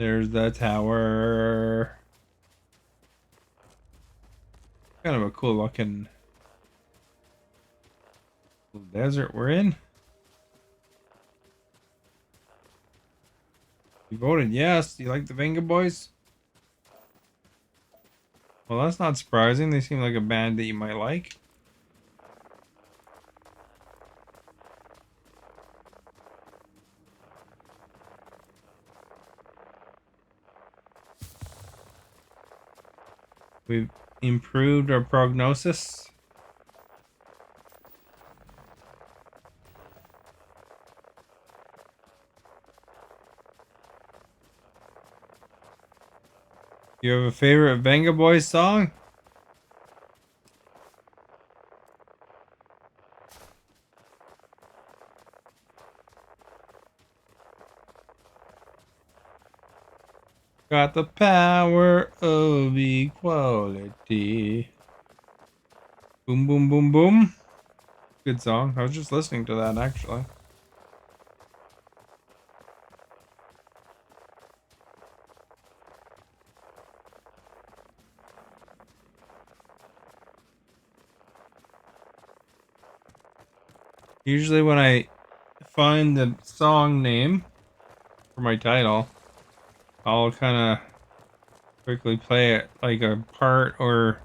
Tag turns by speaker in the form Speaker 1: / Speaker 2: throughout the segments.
Speaker 1: There's the tower. Kind of a cool looking little desert we're in. You voted yes. Do you like the Venga Boys? Well, that's not surprising. They seem like a band that you might like. We've improved our prognosis. You have a favorite Venga Boys song? Got the power of equality. Boom, boom, boom, boom. Good song. I was just listening to that actually. Usually when I find the song name for my title, I'll kind of quickly play it like a part or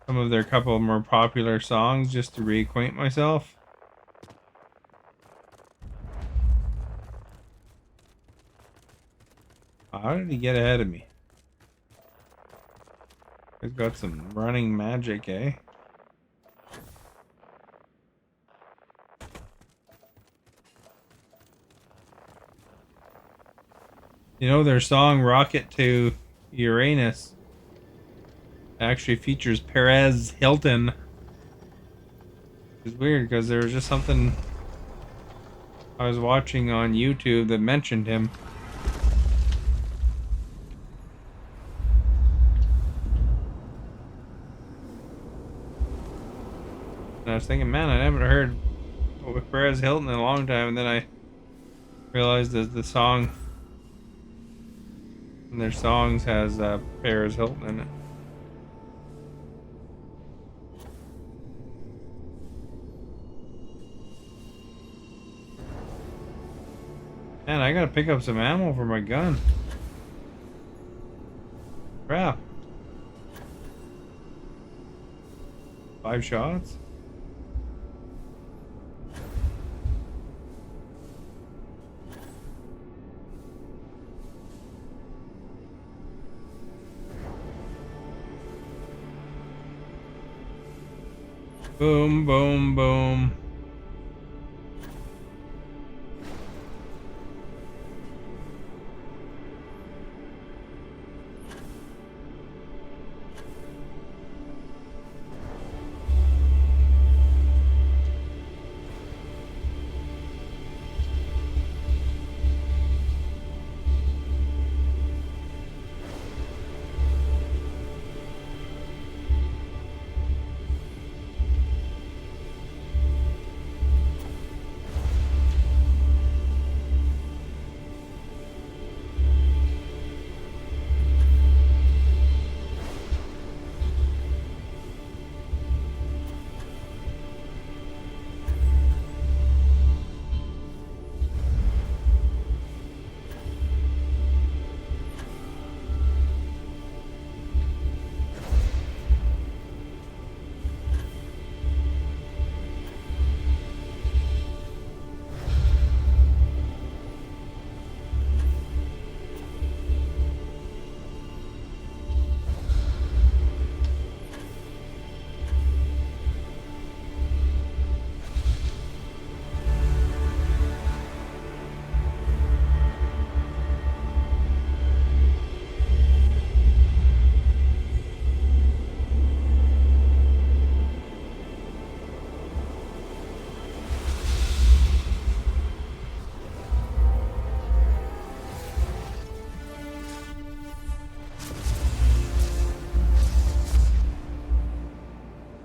Speaker 1: some of their couple more popular songs just to reacquaint myself. How did he get ahead of me? He's got some running magic, eh? You know, their song Rocket to Uranus actually features Perez Hilton. It's weird because there was just something I was watching on YouTube that mentioned him. And I was thinking, man, I haven't heard with Perez Hilton in a long time. And then I realized that the song in their songs has Perez Hilton in it. Man, I gotta pick up some ammo for my gun. Crap. 5 shots? Boom, boom, boom.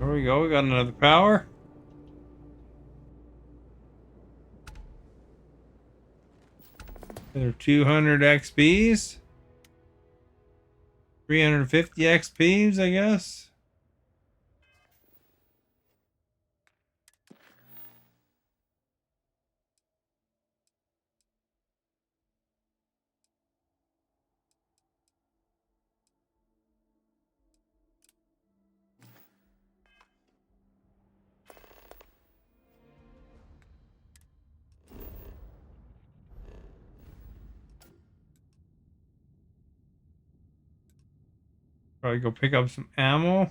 Speaker 1: There we go, we got another power. Another 200 XPs. 350 XPs, I guess. Probably go pick up some ammo.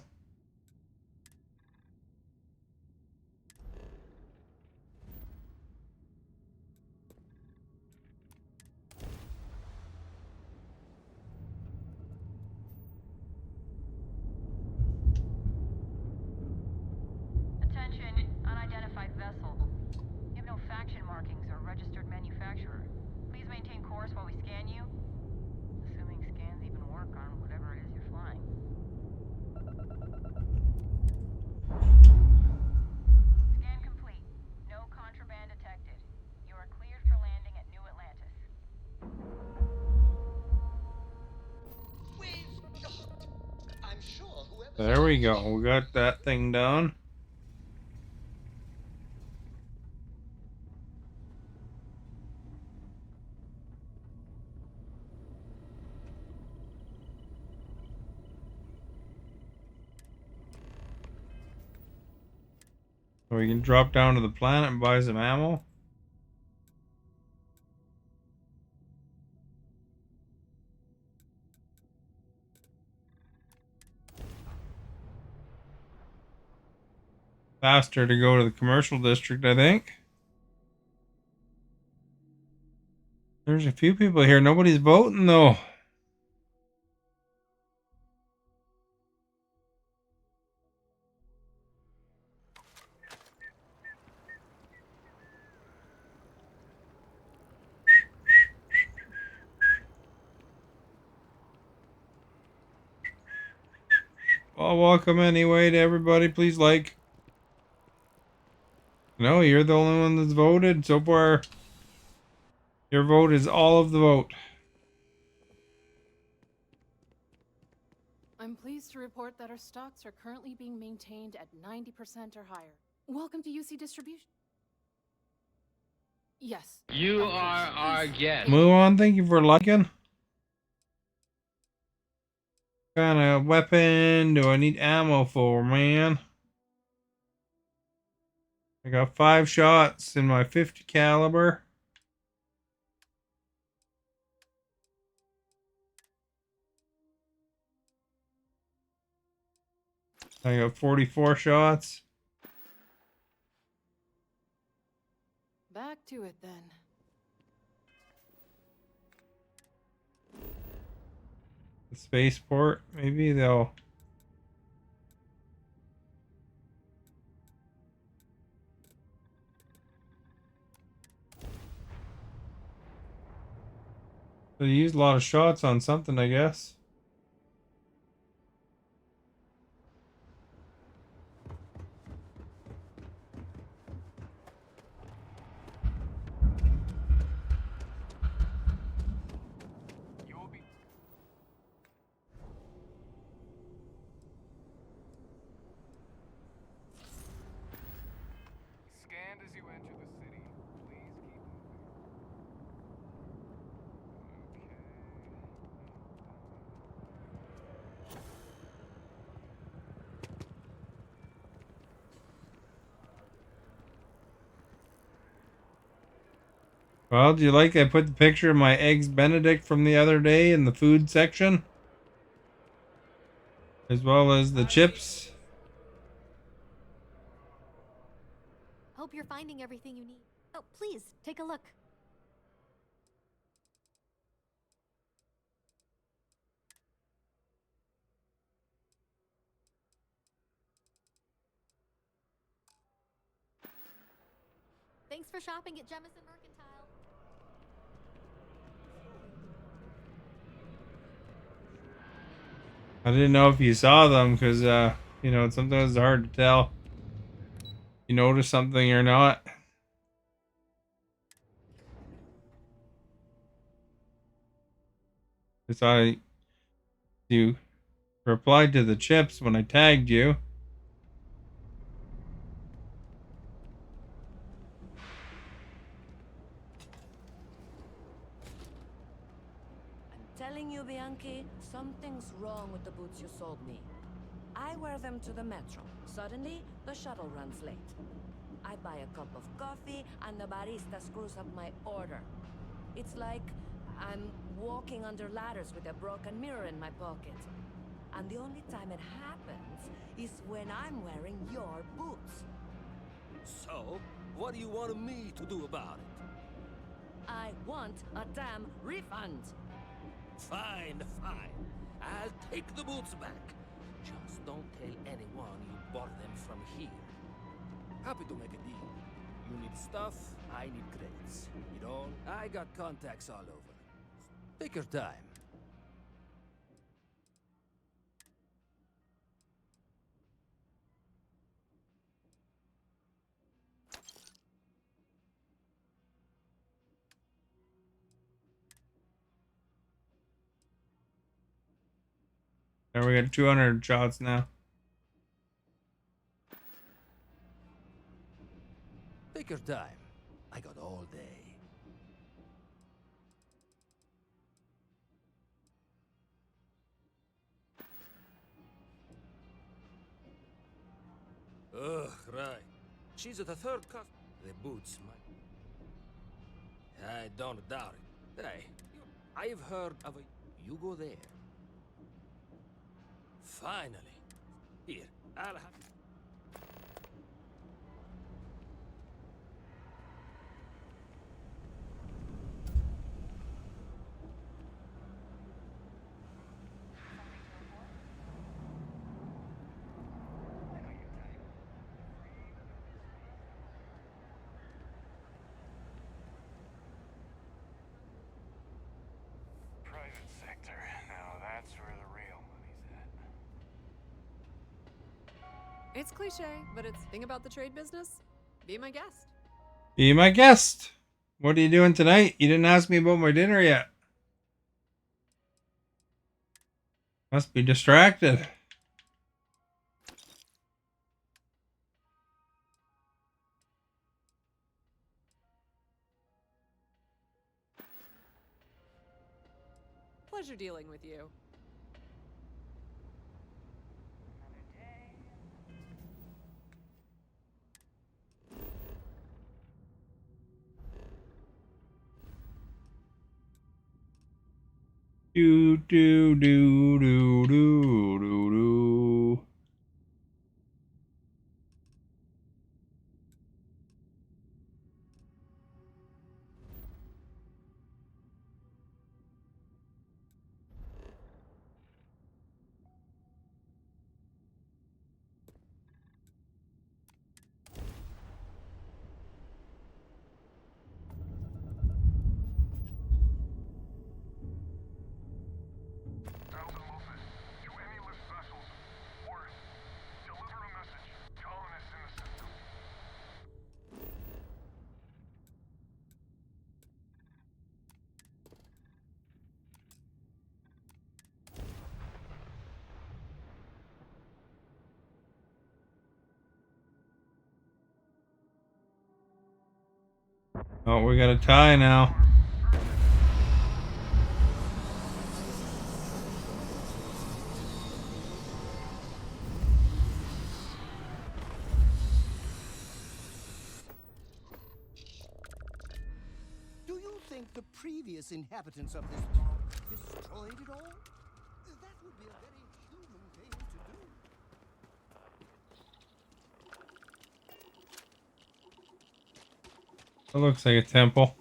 Speaker 2: Attention, unidentified vessel. You have no faction markings or registered manufacturer. Please maintain course while we scan you. Assuming scans even work on whatever it is you're flying. Scan complete. No contraband detected. You are cleared for landing at New Atlantis.
Speaker 3: We've got. I'm sure whoever.
Speaker 1: There we go. We got that thing done. So we can drop down to the planet and buy some ammo. Faster to go to the commercial district, I think. There's a few people here. Nobody's voting, though. Well, welcome anyway to everybody. Please like. No, you're the only one that's voted so far. Your vote is all of the vote.
Speaker 4: I'm pleased to report that our stocks are currently being maintained at 90% or higher. Welcome to UC Distribution. Yes.
Speaker 5: You
Speaker 4: of course.
Speaker 5: are our
Speaker 4: Please.
Speaker 5: guest.
Speaker 1: Move on. Thank you for liking. What kind of weapon do I need ammo for, man? I got 5 shots in my 50 caliber. I got 44 shots.
Speaker 4: Back to it then.
Speaker 1: The spaceport, maybe they'll. They used a lot of shots on something, I guess.
Speaker 6: Scanned as you enter the city. Please keep moving.
Speaker 1: Well, do you like I put the picture of my eggs Benedict from the other day in the food section? As well as the chips.
Speaker 7: Hope you're finding everything you need. Oh, please, take a look. Thanks for shopping at Jemison Mercantile.
Speaker 1: I didn't know if you saw them because, you know, sometimes it's hard to tell. You notice something or not. Because I You replied to the chips when I tagged you.
Speaker 8: I'm telling you, Bianchi, something's wrong with the boots you sold me. I wear them to the metro. Suddenly, the shuttle runs late. I buy a cup of coffee, and the barista screws up my order. It's like I'm walking under ladders with a broken mirror in my pocket. And the only time it happens is when I'm wearing your boots.
Speaker 9: So, what do you want me to do about it?
Speaker 8: I want a damn refund.
Speaker 9: Fine, fine. I'll take the boots back. Just don't tell anyone you bought them from here. Happy to make a deal. You need stuff, I need crates. You know, I got contacts all over. Take your time.
Speaker 1: There we got 200 shots now.
Speaker 9: Take your time. I got all day. Ugh, right. She's at the third cut. The boots might... I don't doubt it. Hey, I've heard of a... You go there. Finally. Here, I'll have...
Speaker 6: Private sector. Now that's where the real money's at.
Speaker 10: It's cliche, but it's thing about the trade business. Be my guest.
Speaker 1: Be my guest. What are you doing tonight? You didn't ask me about my dinner yet. Must be distracted.
Speaker 10: Pleasure dealing with you.
Speaker 1: Do do do do do do do.
Speaker 6: Thousand Moses, to any lift vessels, orders. Deliver a message. Colonists in the system.
Speaker 1: Oh, we got a tie now.
Speaker 3: Do you think the previous inhabitants of this park destroyed it all? That would be a very human thing to do.
Speaker 1: It looks like a temple.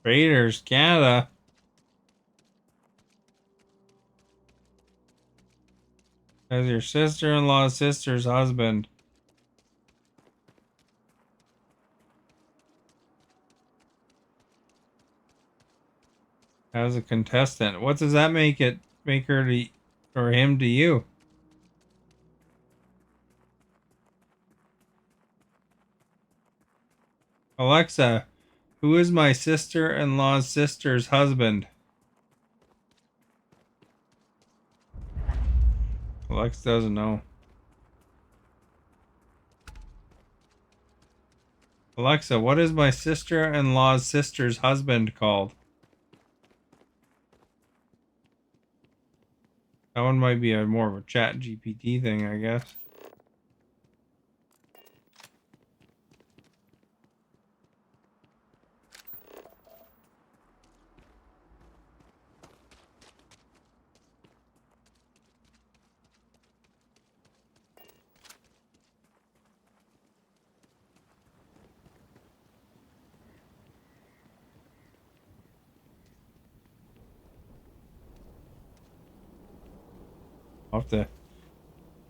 Speaker 1: Raiders, Canada. As your sister-in-law's sister's husband. As a contestant. What does that make her to or him to you? Alexa, who is my sister-in-law's sister's husband? Alexa doesn't know. Alexa, what is my sister-in-law's sister's husband called? That one might be a more of a chat GPT thing, I guess.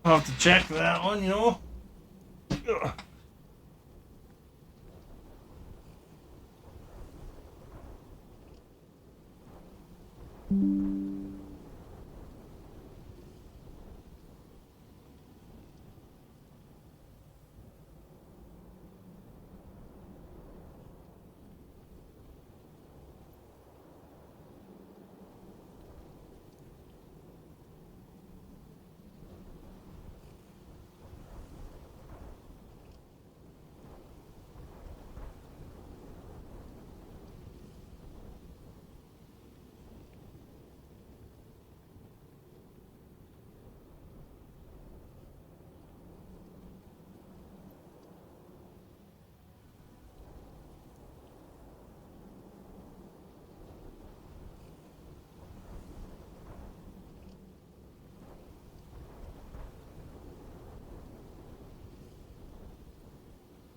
Speaker 1: I'll have to check that one, you know. Ugh.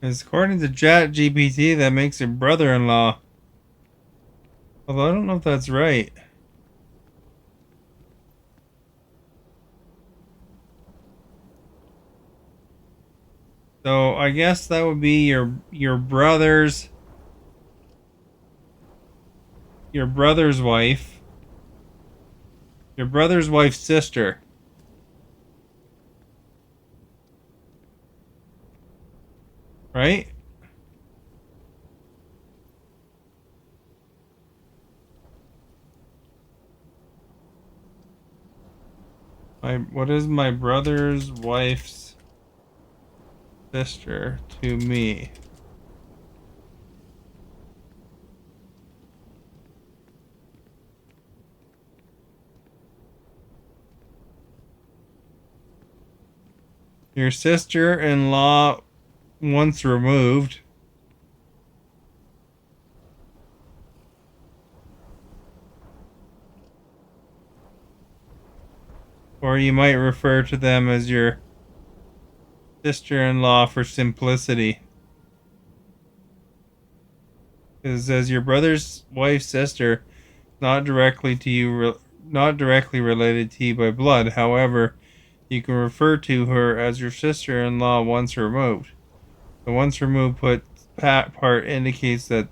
Speaker 1: It's according to chat GPT, that makes your brother-in-law. Although I don't know if that's right. So I guess that would be your brother's wife. Your brother's wife's sister. Right? What is my brother's wife's sister to me? Your sister-in-law once removed. Or you might refer to them as your sister-in-law for simplicity. Because as your brother's wife's sister, not directly related to you by blood. However, you can refer to her as your sister-in-law once removed. The once removed part indicates that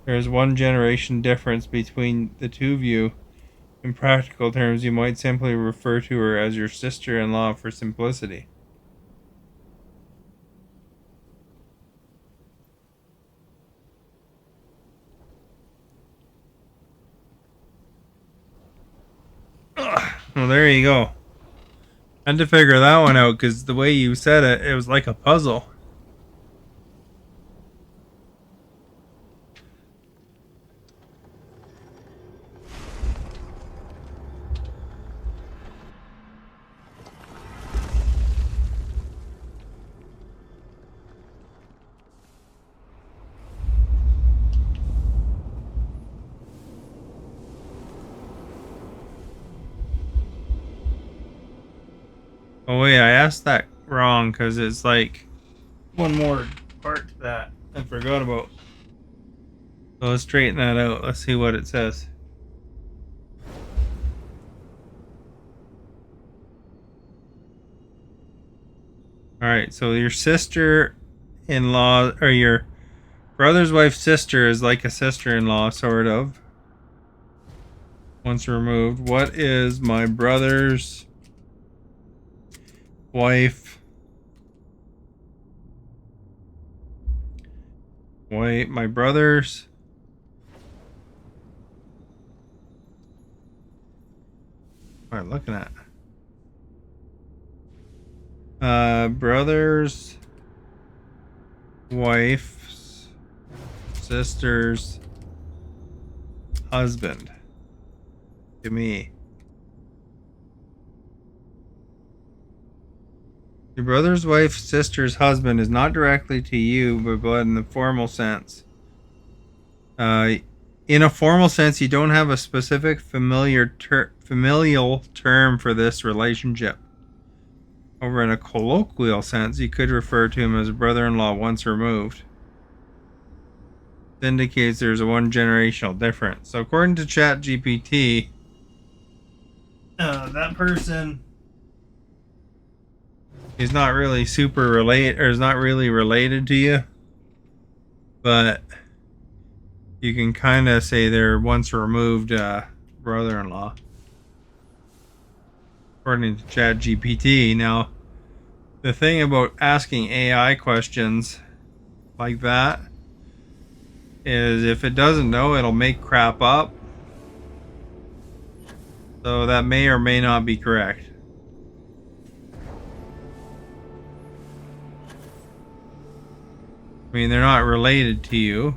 Speaker 1: there is one generation difference between the two of you. In practical terms, you might simply refer to her as your sister-in-law for simplicity. Well, there you go. I had to figure that one out because the way you said it, it was like a puzzle. Oh wait, I asked that wrong because it's like one more part to that I forgot about. So let's straighten that out. Let's see what it says. All right, so your sister-in-law or your brother's wife's sister is like a sister-in-law, sort of. Once removed. What is my brother's wife? Wait, my brother's. What am I looking at? Brother's wife's sister's husband. To me. Your brother's wife's sister's husband is not directly to you, but in the formal sense. In a formal sense, you don't have a specific familial term for this relationship. Over in a colloquial sense, you could refer to him as brother-in-law once removed. This indicates there's a one generational difference. So according to ChatGPT, that person is not really super related, or is not really related to you, but you can kind of say they're once removed brother-in-law. According to ChatGPT. Now, the thing about asking AI questions like that is if it doesn't know, it'll make crap up. So that may or may not be correct. I mean, they're not related to you.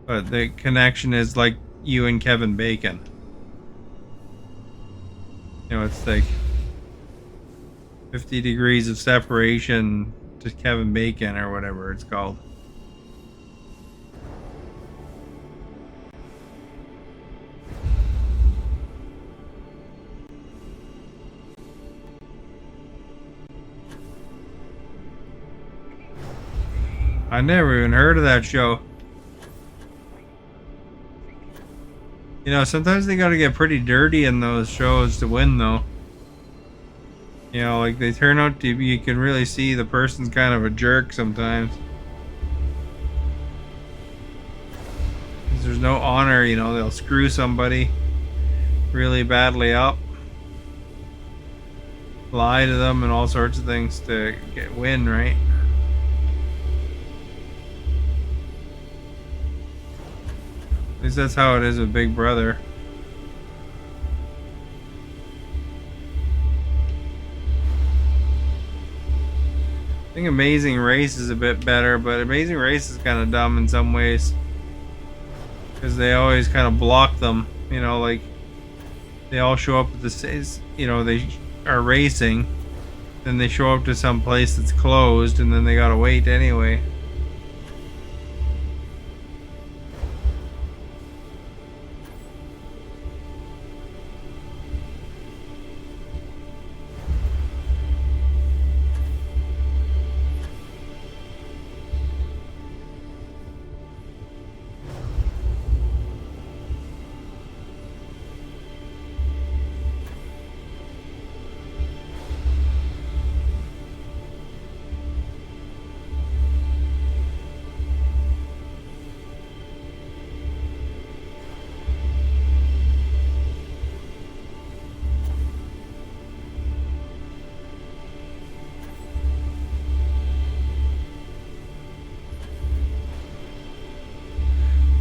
Speaker 1: But the connection is like you and Kevin Bacon. You know, it's like 50 degrees of separation to Kevin Bacon or whatever it's called. I never even heard of that show. You know, sometimes they gotta get pretty dirty in those shows to win, though. You know, like they turn out to be, you can really see the person's kind of a jerk sometimes. Because there's no honor, you know, they'll screw somebody really badly up. Lie to them and all sorts of things to win, right? At least that's how it is with Big Brother. I think Amazing Race is a bit better, but Amazing Race is kind of dumb in some ways. Because they always kind of block them. You know, like, they all show up at the, you know, they are racing. Then they show up to some place that's closed, and then they gotta wait anyway.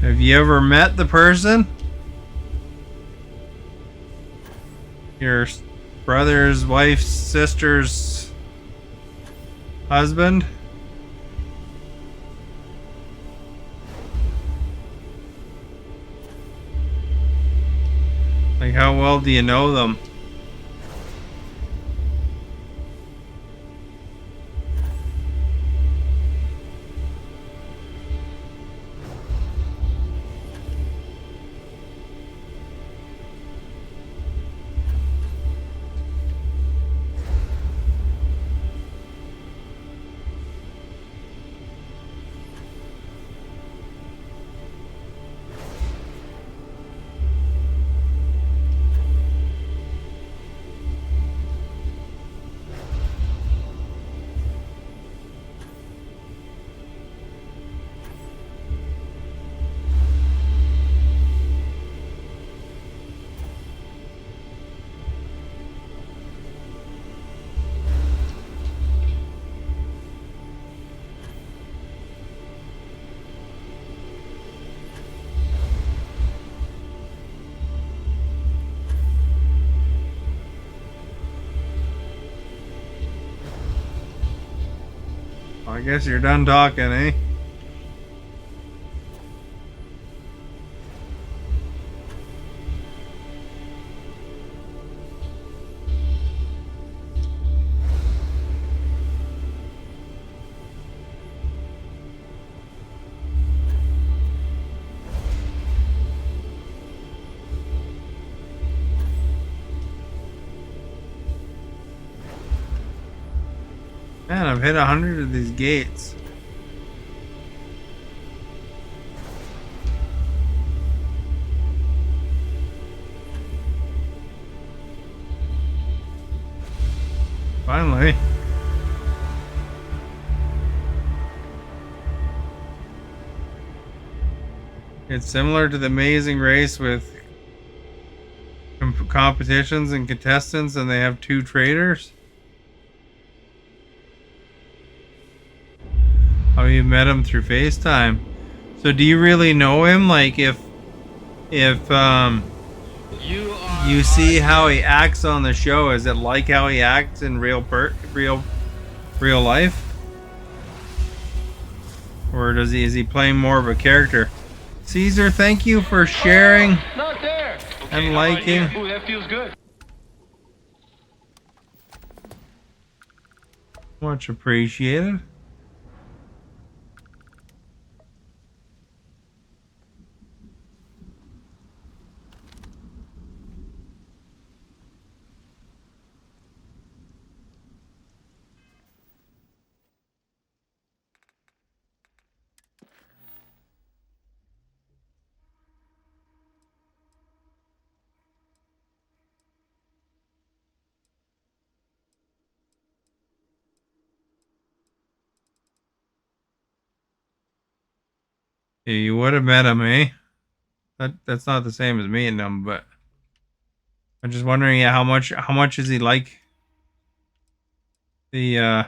Speaker 1: Have you ever met the person? Your brother's wife's sister's husband? Like, how well do you know them? I guess you're done talking, eh? Man, I've hit 100 of these gates. Finally. It's similar to the Amazing Race with competitions and contestants, and they have 2 traders. Oh, you met him through FaceTime. So do you really know him? Like if you see how he acts on the show, is it like how he acts in real life? Or is he playing more of a character? Caesar, thank you for sharing
Speaker 5: Not there.
Speaker 1: and liking.
Speaker 5: Ooh, that feels good.
Speaker 1: Much appreciated. Yeah, you would have met him, eh? That's not the same as meeting him, but I'm just wondering, yeah, how much is he like the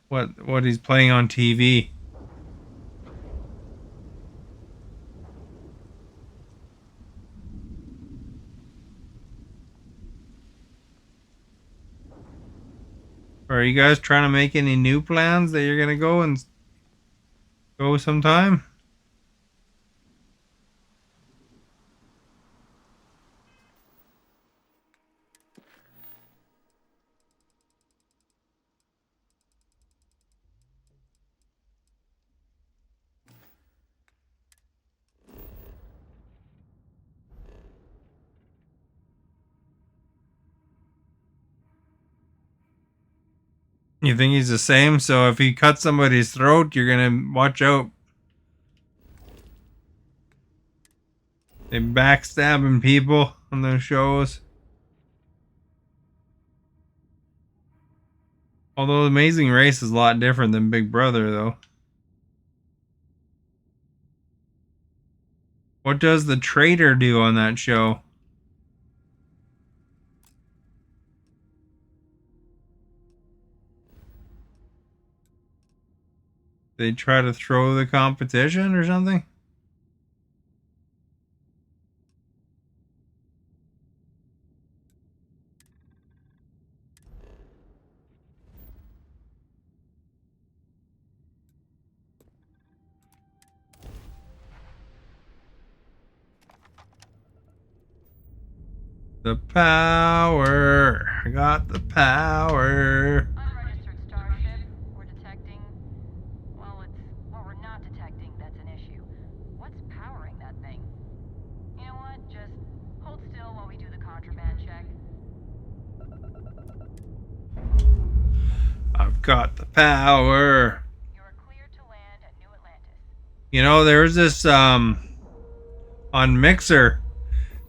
Speaker 1: what he's playing on TV? Are you guys trying to make any new plans that you're gonna go sometime? You think he's the same? So if he cuts somebody's throat, you're gonna watch out. They backstabbing people on those shows. Although Amazing Race is a lot different than Big Brother, though. What does the traitor do on that show? They try to throw the competition or something? The power. I got the power.
Speaker 2: Unregistered starship. We're detecting. Well, we're not detecting. That's an issue. What's powering that thing? You know what? Just hold still while we do the contraband check.
Speaker 1: I've got the power.
Speaker 2: You're cleared to land at New Atlantis.
Speaker 1: You know, there's this on Mixer.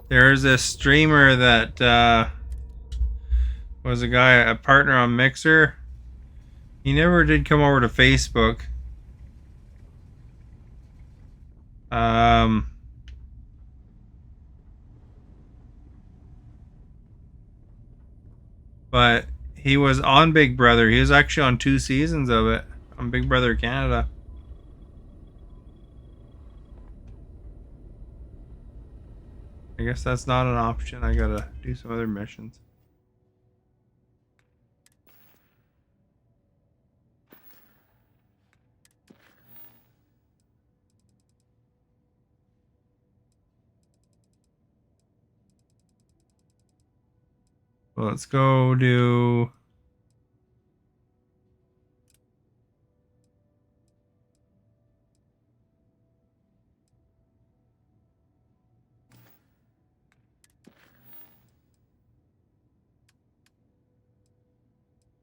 Speaker 1: There's this streamer that was a partner on Mixer. He never did come over to Facebook. But he was on Big Brother. He was actually on 2 seasons of it on Big Brother Canada. I guess that's not an option. I gotta do some other missions. Well, let's go do.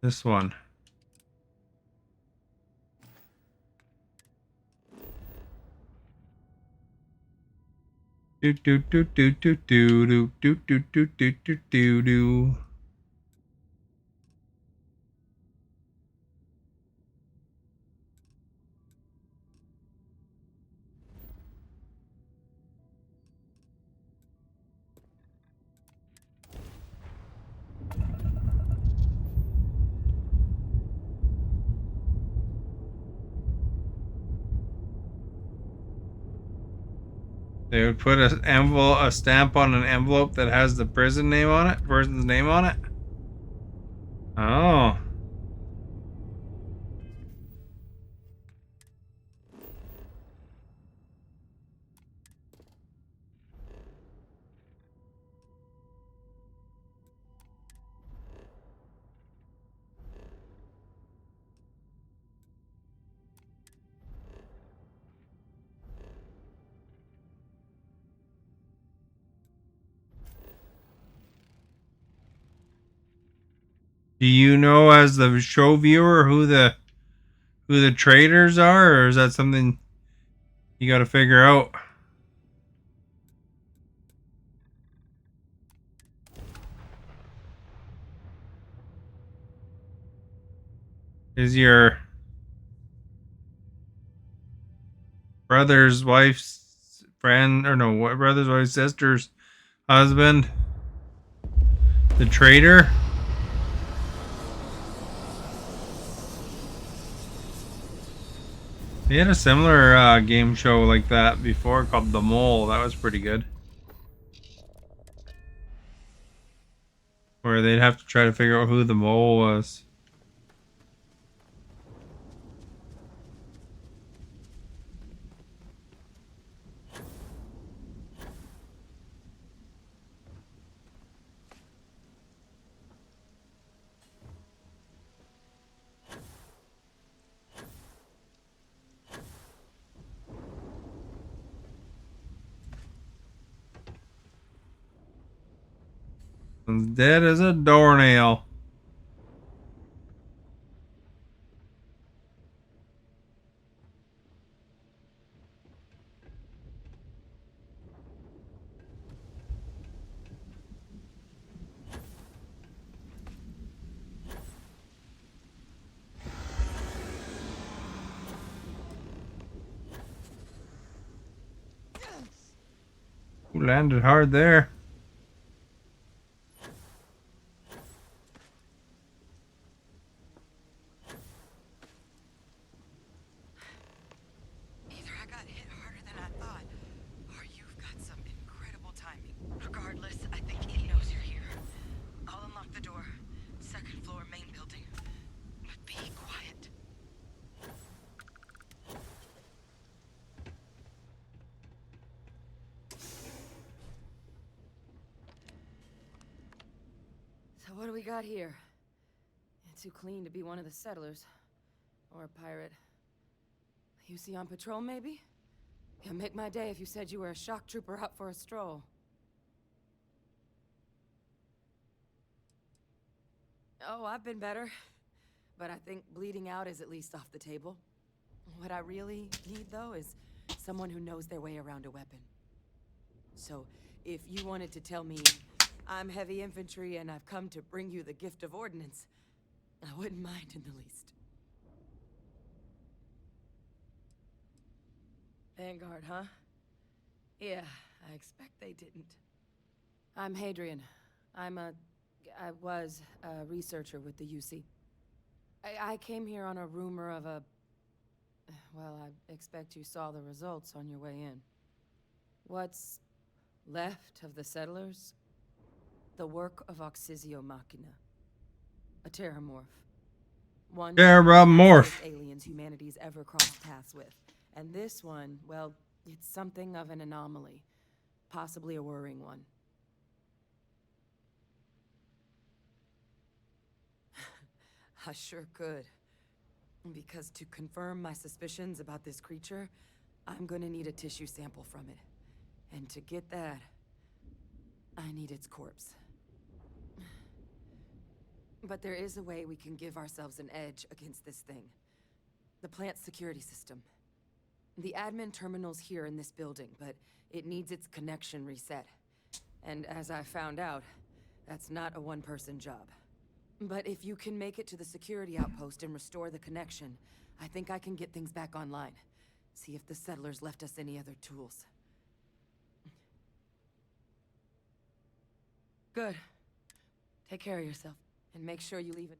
Speaker 1: This one. Do do do do do do do do do do do do do do. They would put a stamp on an envelope that has the person's name on it. Oh. Do you know as the show viewer who the traders are, or is that something you got to figure out? Is your brother's wife's friend, or no, what brother's wife's sister's husband the trader? They had a similar game show like that before called The Mole. That was pretty good. Where they'd have to try to figure out who the mole was. As dead as a doornail. Ooh, landed hard there.
Speaker 11: Either I got hit harder than I thought, or you've got some incredible timing. Regardless, I think he knows you're here. I'll unlock the door. Second floor, main building. But be quiet.
Speaker 8: So what do we got here? Too clean to be one of the settlers. Or a pirate. You see on patrol, maybe? It'd make my day if you said you were a shock trooper out for a stroll. Oh, I've been better. But I think bleeding out is at least off the table. What I really need, though, is someone who knows their way around a weapon. So, if you wanted to tell me, I'm heavy infantry and I've come to bring you the gift of ordnance, I wouldn't mind in the least. Vanguard, huh? Yeah, I expect they didn't. I'm Hadrian. I was a researcher with the UC. I came here on a rumor of a... Well, I expect you saw the results on your way in. What's left of the settlers? The work of Oxysio Machina. A terramorph. One of the
Speaker 1: Terramorph.
Speaker 8: aliens humanity's ever crossed paths with. And this one, well, it's something of an anomaly. Possibly a worrying one. I sure could. Because to confirm my suspicions about this creature, I'm gonna need a tissue sample from it. And to get that, I need its corpse. But there is a way we can give ourselves an edge against this thing. The plant's security system. The admin terminal's here in this building, but it needs its connection reset. And as I found out, that's not a one-person job. But if you can make it to the security outpost and restore the connection, I think I can get things back online. See if the settlers left us any other tools. Good. Take care of yourself, and make sure you leave it.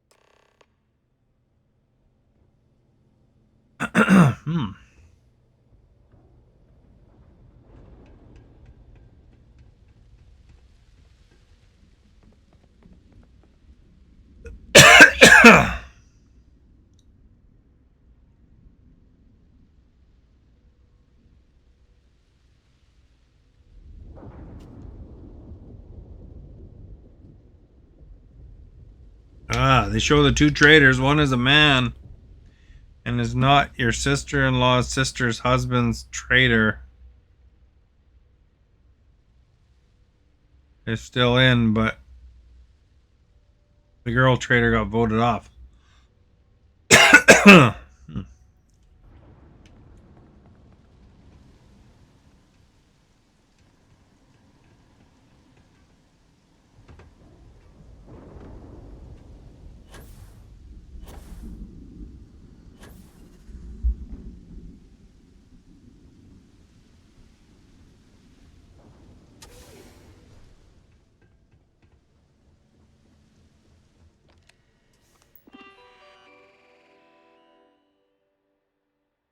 Speaker 1: They show the two traitors. One is a man and is not your sister-in-law's sister's husband's traitor. They're still in, but the girl traitor got voted off.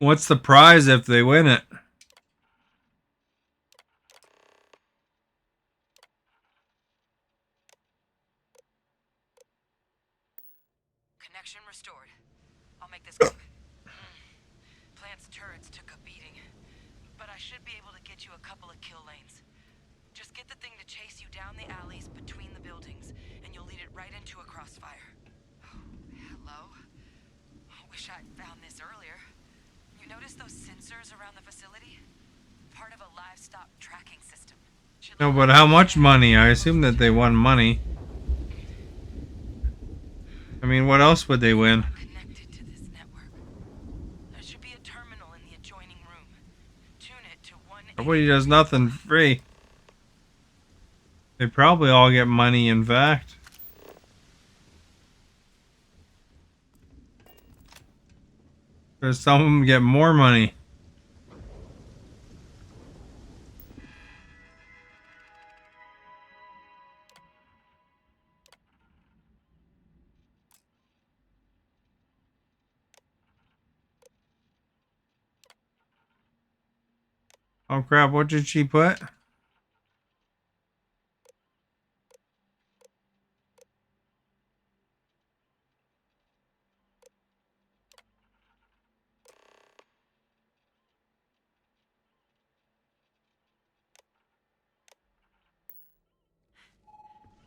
Speaker 1: What's the prize if they win it?
Speaker 8: Connection restored. I'll make this quick. Plant's turrets took a beating, but I should be able to get you a couple of kill lanes. Just get the thing to chase you down the alleys between the buildings, and you'll lead it right into a crossfire. Oh, hello? Wish I'd found this earlier. You notice those sensors around the facility? Part of a livestock tracking system.
Speaker 1: No, but how much money? I assume that they won money. I mean, what else would they win?
Speaker 8: Connected to this network. There should be a terminal in the adjoining room. Tune it to 1.
Speaker 1: Nobody does nothing free. They probably all get money, in fact. Because some of them get more money. Oh crap, what did she put?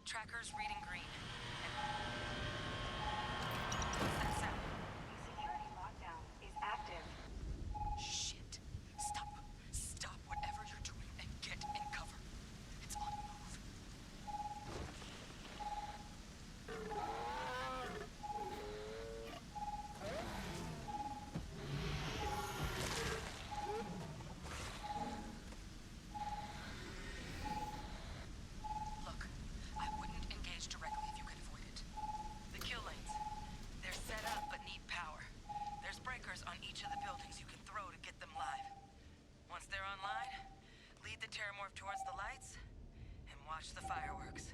Speaker 8: Tracker's reading green. What's that sound?
Speaker 2: Security lockdown is active.
Speaker 8: Shit. Stop. Stop whatever you're doing and get in cover. It's on the move. Look, I wouldn't engage directly if you could avoid it. The kill lanes. They're set up but need power. There's breakers on each of the buildings you can throw to get them live. Once they're online, lead the Terramorph towards the lights and watch the fireworks.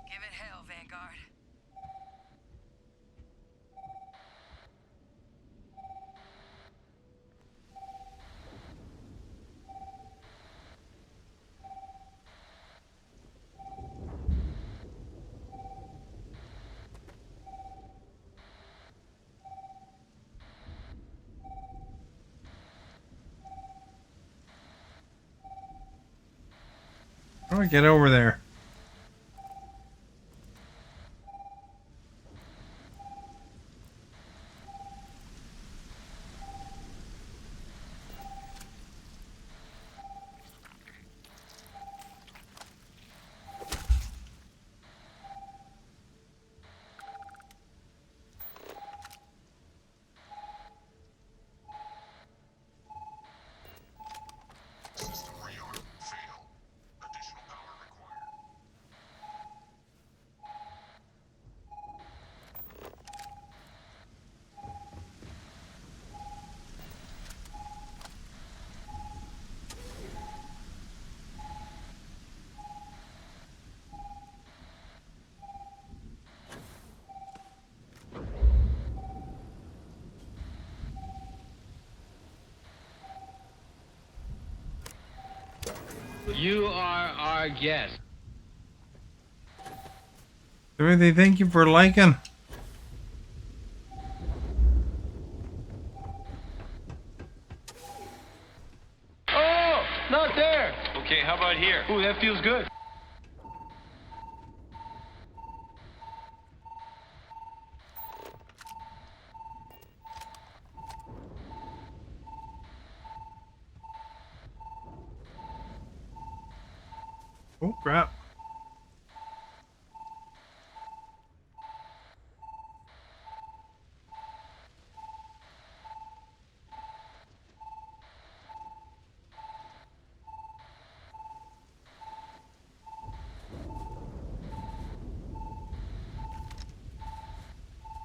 Speaker 8: Give it hell, Vanguard.
Speaker 1: How do I get over there?
Speaker 5: You are our guest.
Speaker 1: Timothy, thank you for liking.
Speaker 5: Oh, not there. Okay, how about here? Ooh, that feels good.
Speaker 1: Oh, crap.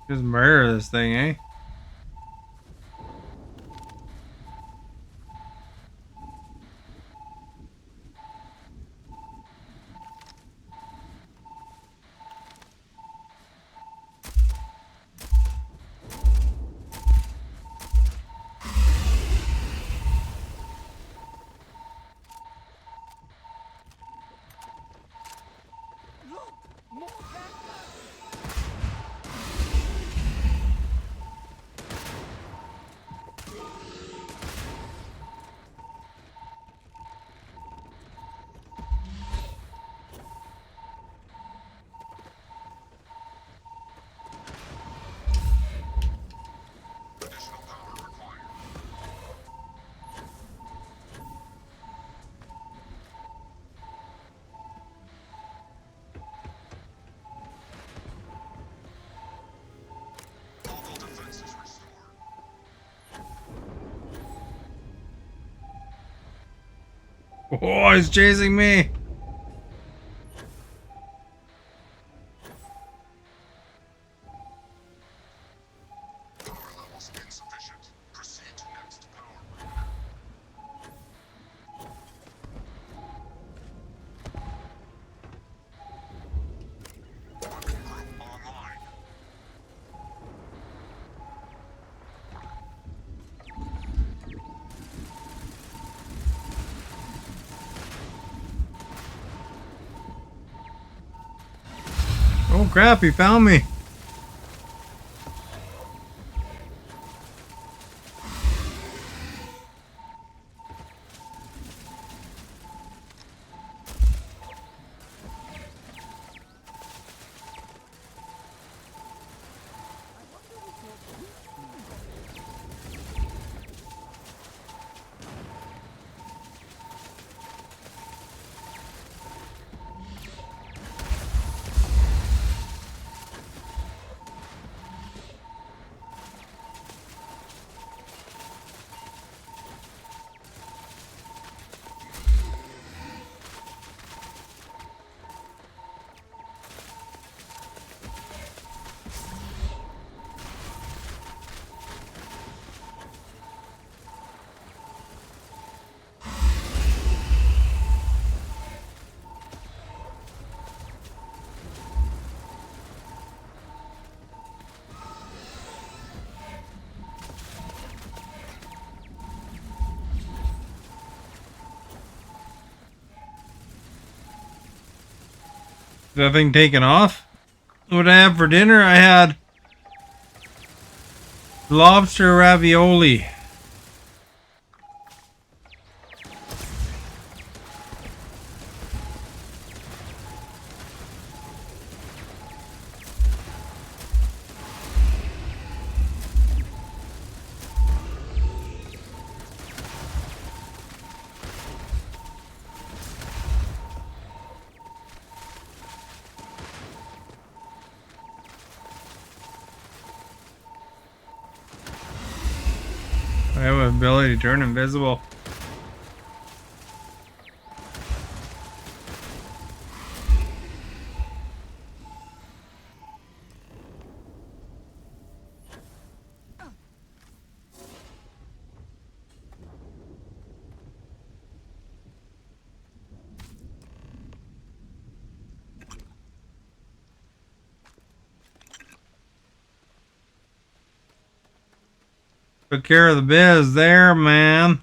Speaker 1: Just murder this thing, eh? Oh, he's chasing me. Oh crap, he found me. Is that thing taken off? What I had for dinner? I had lobster ravioli. I have an ability to turn invisible. Took care of the biz there, man.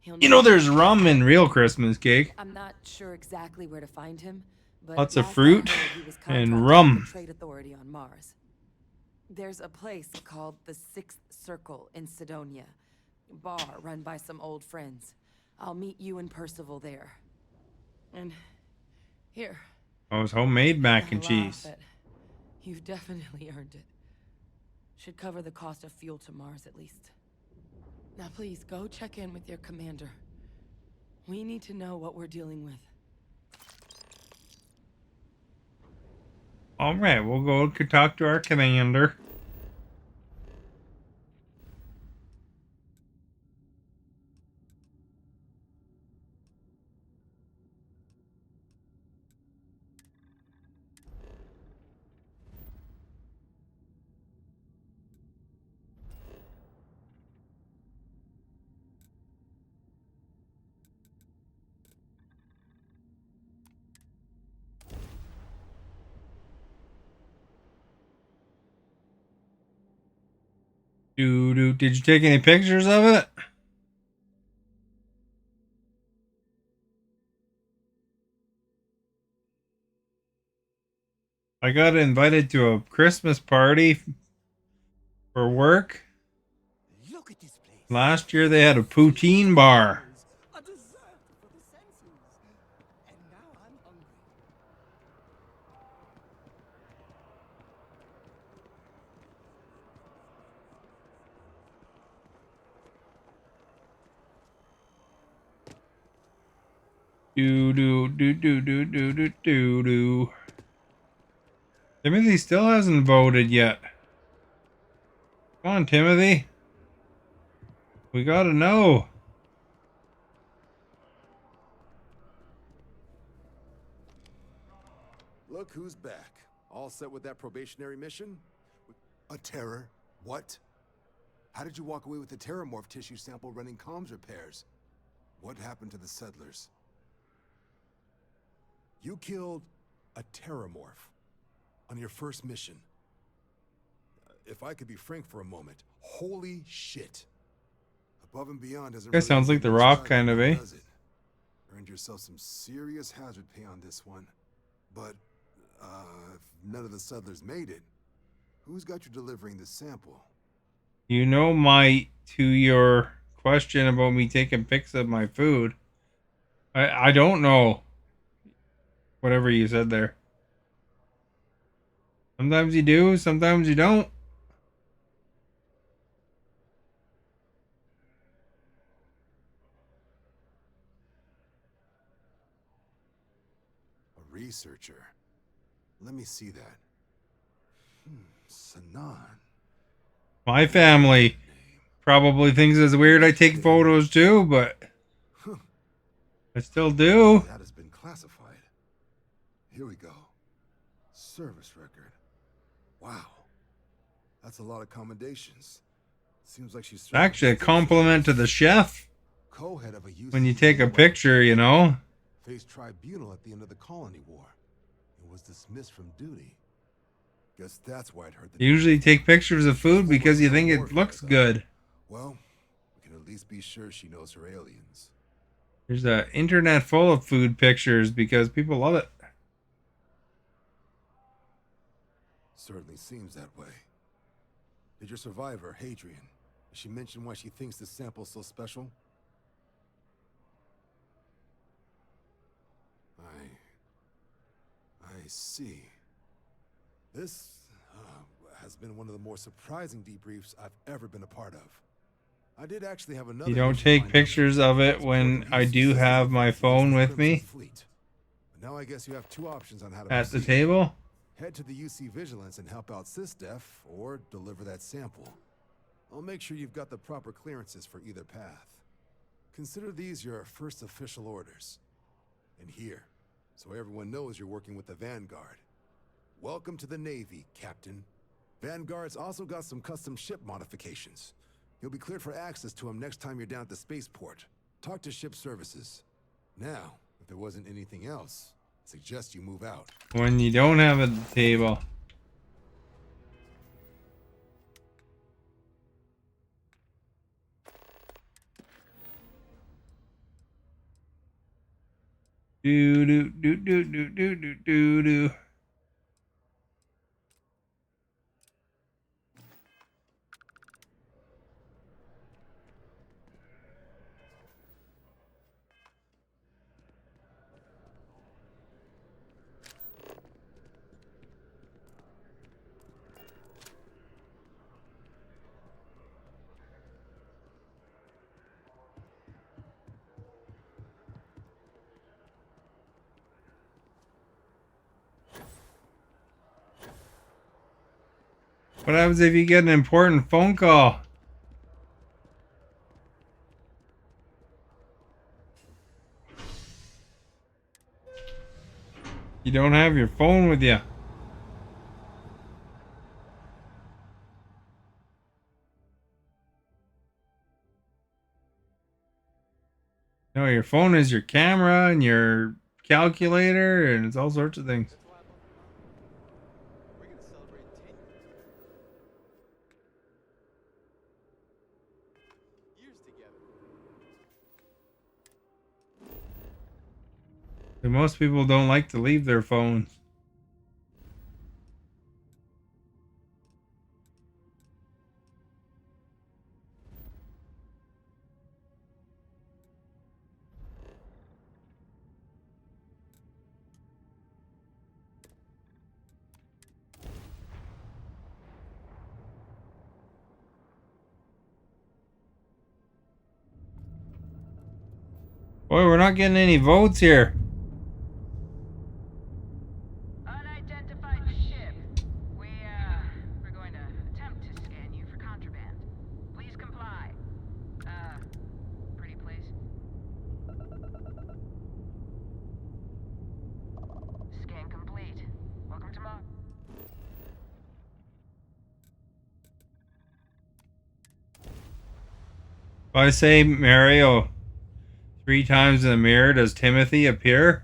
Speaker 12: He'll
Speaker 1: You
Speaker 12: need
Speaker 1: know,
Speaker 12: to
Speaker 1: there's
Speaker 12: come
Speaker 1: rum
Speaker 12: back.
Speaker 1: in real Christmas cake.
Speaker 12: I'm not sure exactly where to find him, but
Speaker 1: Lots of
Speaker 12: last I
Speaker 1: fruit
Speaker 12: heard, he was
Speaker 1: and
Speaker 12: contracted with
Speaker 1: rum.
Speaker 12: the Trade Authority on Mars. There's a place called the Sixth Circle in Sidonia. A bar run by some old friends. I'll meet you and Percival there. And here.
Speaker 1: Oh, it's homemade mac
Speaker 12: I
Speaker 1: and
Speaker 12: laugh,
Speaker 1: cheese.
Speaker 12: but you've definitely earned it. Should cover the cost of fuel to Mars at least. Now please, go check in with your commander. We need to know what we're dealing with.
Speaker 1: All right, we'll go talk to our commander. Did you take any pictures of it? I got invited to a Christmas party for work.
Speaker 3: Look at this place.
Speaker 1: Last year they had a poutine bar.
Speaker 3: A dessert for the senses. And now I'm hungry.
Speaker 1: Do. Timothy still hasn't voted yet. Come on, Timothy. We gotta know.
Speaker 13: Look who's back. All set with that probationary mission? A terror? What? How did you walk away with the terramorph tissue sample running comms repairs? What happened to the settlers? You killed a terramorph on your first mission. If I could be frank for a moment, holy shit. Above and beyond doesn't
Speaker 1: That sounds like The Rock, kind of, eh?
Speaker 13: does it? Earned yourself some serious hazard pay on this one. But, if none of the settlers made it, who's got you delivering this sample?
Speaker 1: You know, to your question about me taking pics of my food, I don't know. Whatever you said there. Sometimes you do, sometimes you don't.
Speaker 13: A researcher. Let me see that. Sanan.
Speaker 1: My family probably thinks it's weird I take photos too, but I still do.
Speaker 13: That has been classified. Here we go. Service record. Wow. That's a lot of commendations. Seems like she's
Speaker 1: Actually, a compliment to the chef
Speaker 13: co-head of a UC
Speaker 1: when you take a picture, you know.
Speaker 13: Faced tribunal at the end of the colony war and was dismissed from duty. Guess that's why I'd heard
Speaker 1: You usually take pictures of food because you think it looks good.
Speaker 13: Well, we can at least be sure she knows her aliens.
Speaker 1: There's an internet full of food pictures because people love it.
Speaker 13: Certainly seems that way. Did your survivor, Hadrian, did she mention why she thinks this sample's so special? I see. This has been one of the more surprising debriefs I've ever been a part of. I did actually have another.
Speaker 1: You don't take pictures of it when I do have my phone with me
Speaker 13: Now I guess you have two options on how to
Speaker 1: at the
Speaker 13: proceed.
Speaker 1: table.
Speaker 13: Head to the UC Vigilance and help out SysDef, or deliver that sample. I'll make sure you've got the proper clearances for either path. Consider these your first official orders. And here, so everyone knows you're working with the Vanguard. Welcome to the Navy, Captain. Vanguard's also got some custom ship modifications. You'll be cleared for access to them next time you're down at the spaceport. Talk to ship services. Now, if there wasn't anything else, I suggest you move out.
Speaker 1: When you don't have it at the table. Do do do do do do do do do. What happens if you get an important phone call? You don't have your phone with you. No, your phone is your camera and your calculator, and it's all sorts of things.
Speaker 14: We're gonna celebrate 10 years together.
Speaker 1: And most people don't like to leave their phones. Boy, we're not getting any votes here.
Speaker 2: Unidentified ship. We're going to attempt to scan you for contraband. Please comply. Pretty please. Scan complete. Welcome to Mars.
Speaker 1: If I say Mario 3 times in the mirror, does Timothy appear?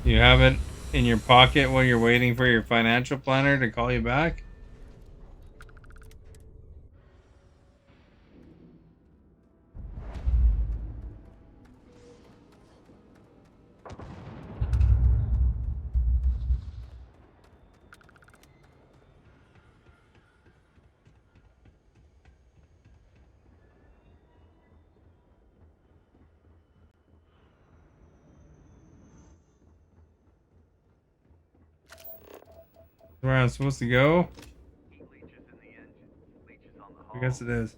Speaker 1: You have it in your pocket while you're waiting for your financial planner to call you back? Where I'm supposed to go? I guess it is.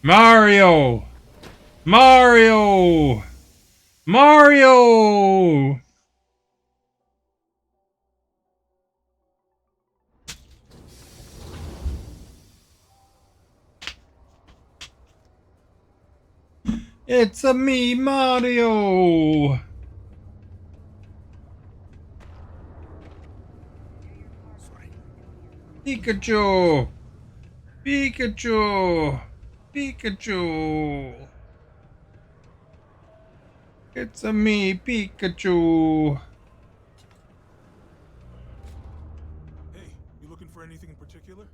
Speaker 1: Mario! Mario! Mario! It's a me, Mario! Pikachu! Pikachu! Pikachu! It's a me, Pikachu!
Speaker 6: Hey, you looking for anything in particular?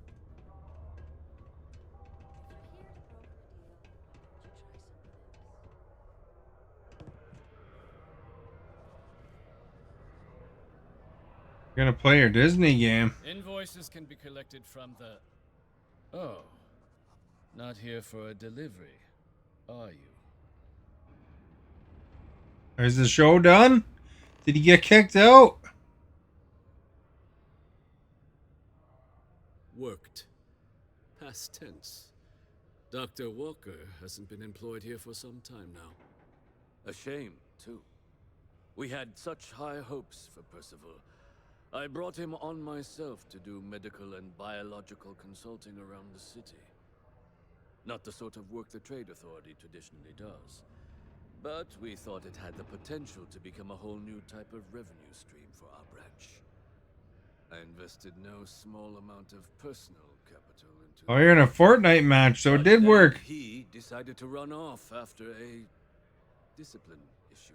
Speaker 1: You're gonna play your Disney game.
Speaker 15: Invoices can be collected from the... Oh. Not here for a delivery, are you?
Speaker 1: Is the show done? Did he get kicked out?
Speaker 16: Worked. Past tense. Dr. Walker hasn't been employed here for some time now. A shame, too. We had such high hopes for Percival. I brought him on myself to do medical and biological consulting around the city. Not the sort of work the Trade Authority traditionally does. But we thought it had the potential to become a whole new type of revenue stream for our branch. I invested no small amount of personal capital into
Speaker 1: Oh, you're in a Fortnite match, so it did
Speaker 16: then
Speaker 1: work.
Speaker 16: he decided to run off after a discipline issue.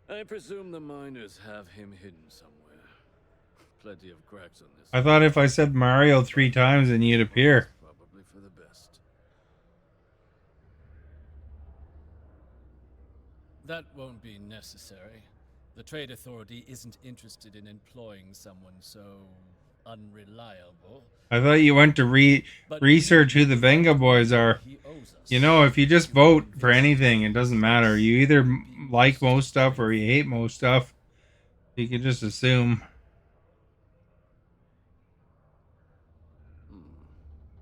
Speaker 16: I presume the miners have him hidden somewhere. Plenty of cracks on this.
Speaker 1: I thought if I said Mario 3 times, then you'd appear.
Speaker 16: Probably for the best.
Speaker 15: That won't be necessary. The Trade Authority isn't interested in employing someone so unreliable.
Speaker 1: I thought you went to research who the Venga Boys are. You know, if you just vote for anything, it doesn't matter. You either like most stuff or you hate most stuff. You can just assume.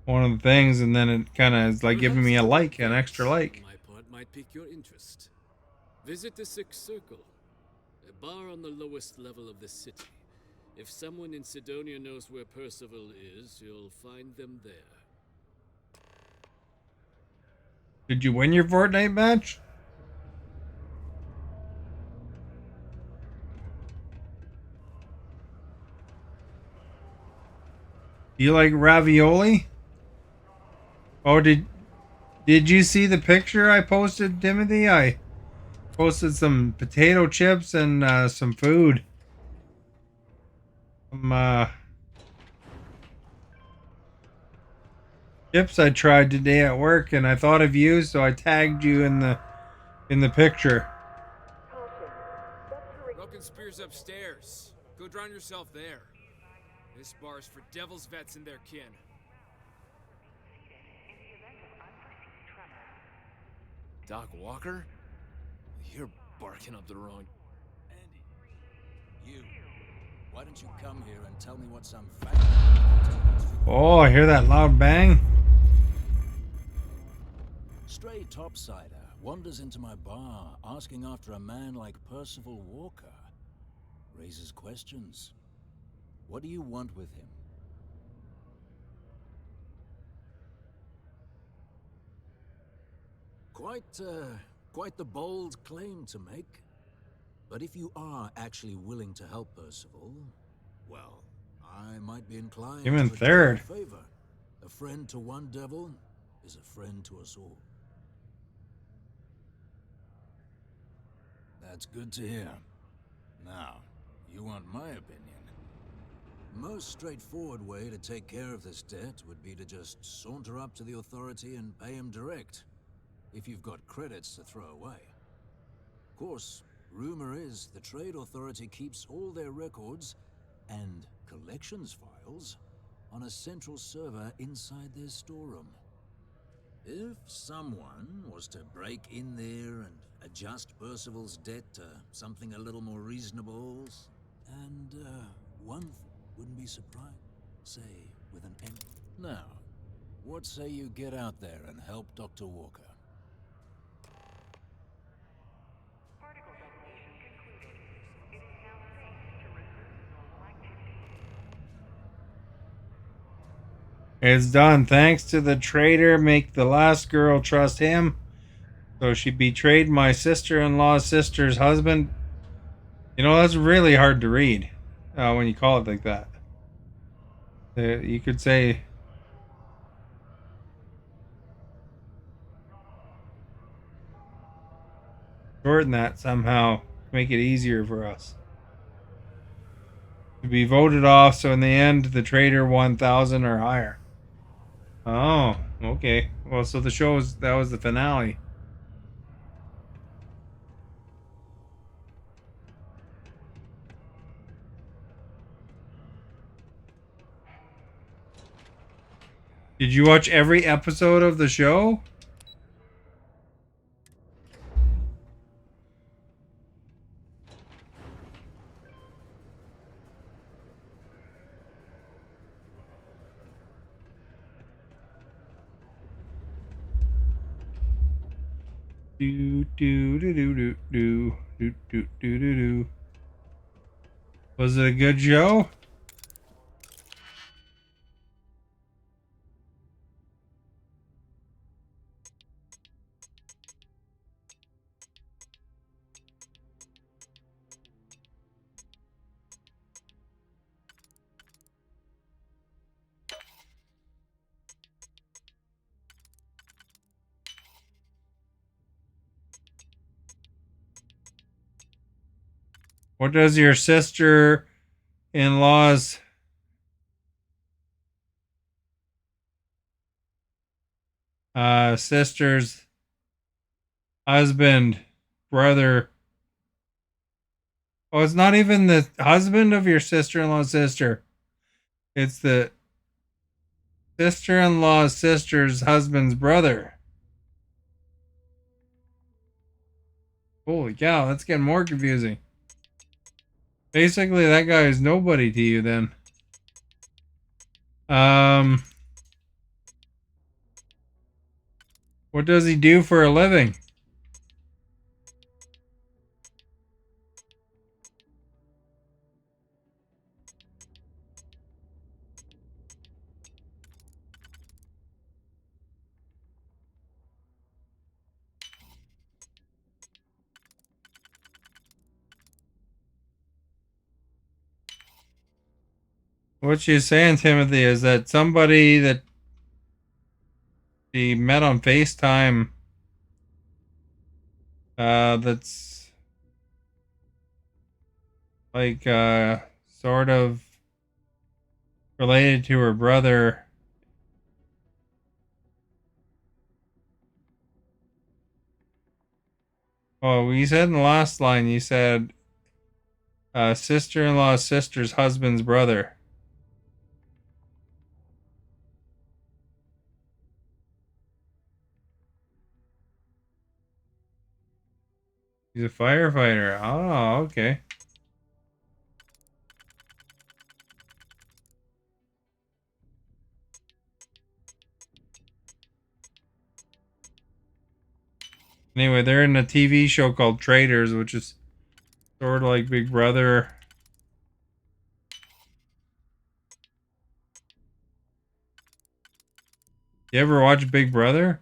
Speaker 1: One of the things, and then it kind of is like giving me a like, an extra like.
Speaker 16: My part might pique your interest. Visit the Sixth Circle, a bar on the lowest level of the city. If someone in Sidonia knows where Percival is, you'll find them there.
Speaker 1: Did you win your Fortnite match? Do you like ravioli? Oh, did you see the picture I posted, Timothy? I posted some potato chips and some food. Some chips I tried today at work, and I thought of you, so I tagged you in the picture.
Speaker 17: Broken Spear's upstairs. Go drown yourself there. This bar's for devil's vets and their kin. Doc Walker? You're barking up the wrong...
Speaker 18: Andy. You. Why don't you come here and tell me what some fact...
Speaker 1: Oh, I hear that loud bang.
Speaker 18: Stray topsider wanders into my bar asking after a man like Percival Walker. Raises questions. What do you want with him? Quite the bold claim to make. But if you are actually willing to help Percival, well, I might be inclined
Speaker 1: Him in
Speaker 18: to return
Speaker 1: third.
Speaker 18: a favor. A friend to one devil is a friend to us all. That's good to hear. Now, you want my opinion? Most straightforward way to take care of this debt would be to just saunter up to the authority and pay him direct, if you've got credits to throw away. Of course, rumor is the Trade Authority keeps all their records and collections files on a central server inside their storeroom. If someone was to break in there and adjust Percival's debt to something a little more reasonable, and wouldn't be surprised, say, with an end. Now, what say you get out there and help Dr. Walker?
Speaker 1: It's done. Thanks to the traitor, make the last girl trust him. So she betrayed my sister-in-law's sister's husband. You know, that's really hard to read when you call it like that. You could say... shorten that somehow. Make it easier for us. To be voted off, so in the end, the traitor 1,000 or higher. Oh, okay. Well, so that was the finale. Did you watch every episode of the show? Do do do do do do do do do do. Was it a good show? What does your sister-in-law's sister's husband, brother? Oh, it's not even the husband of your sister-in-law's sister. It's the sister-in-law's sister's husband's brother. Holy cow, that's getting more confusing. Basically, that guy is nobody to you then. What does he do for a living? What she's saying, Timothy, is that somebody that she met on FaceTime, that's like, sort of related to her brother. Oh, you said in the last line, you said, sister-in-law's sister's husband's brother. He's a firefighter. Oh, okay. Anyway, they're in a TV show called Traitors, which is sort of like Big Brother. You ever watch Big Brother?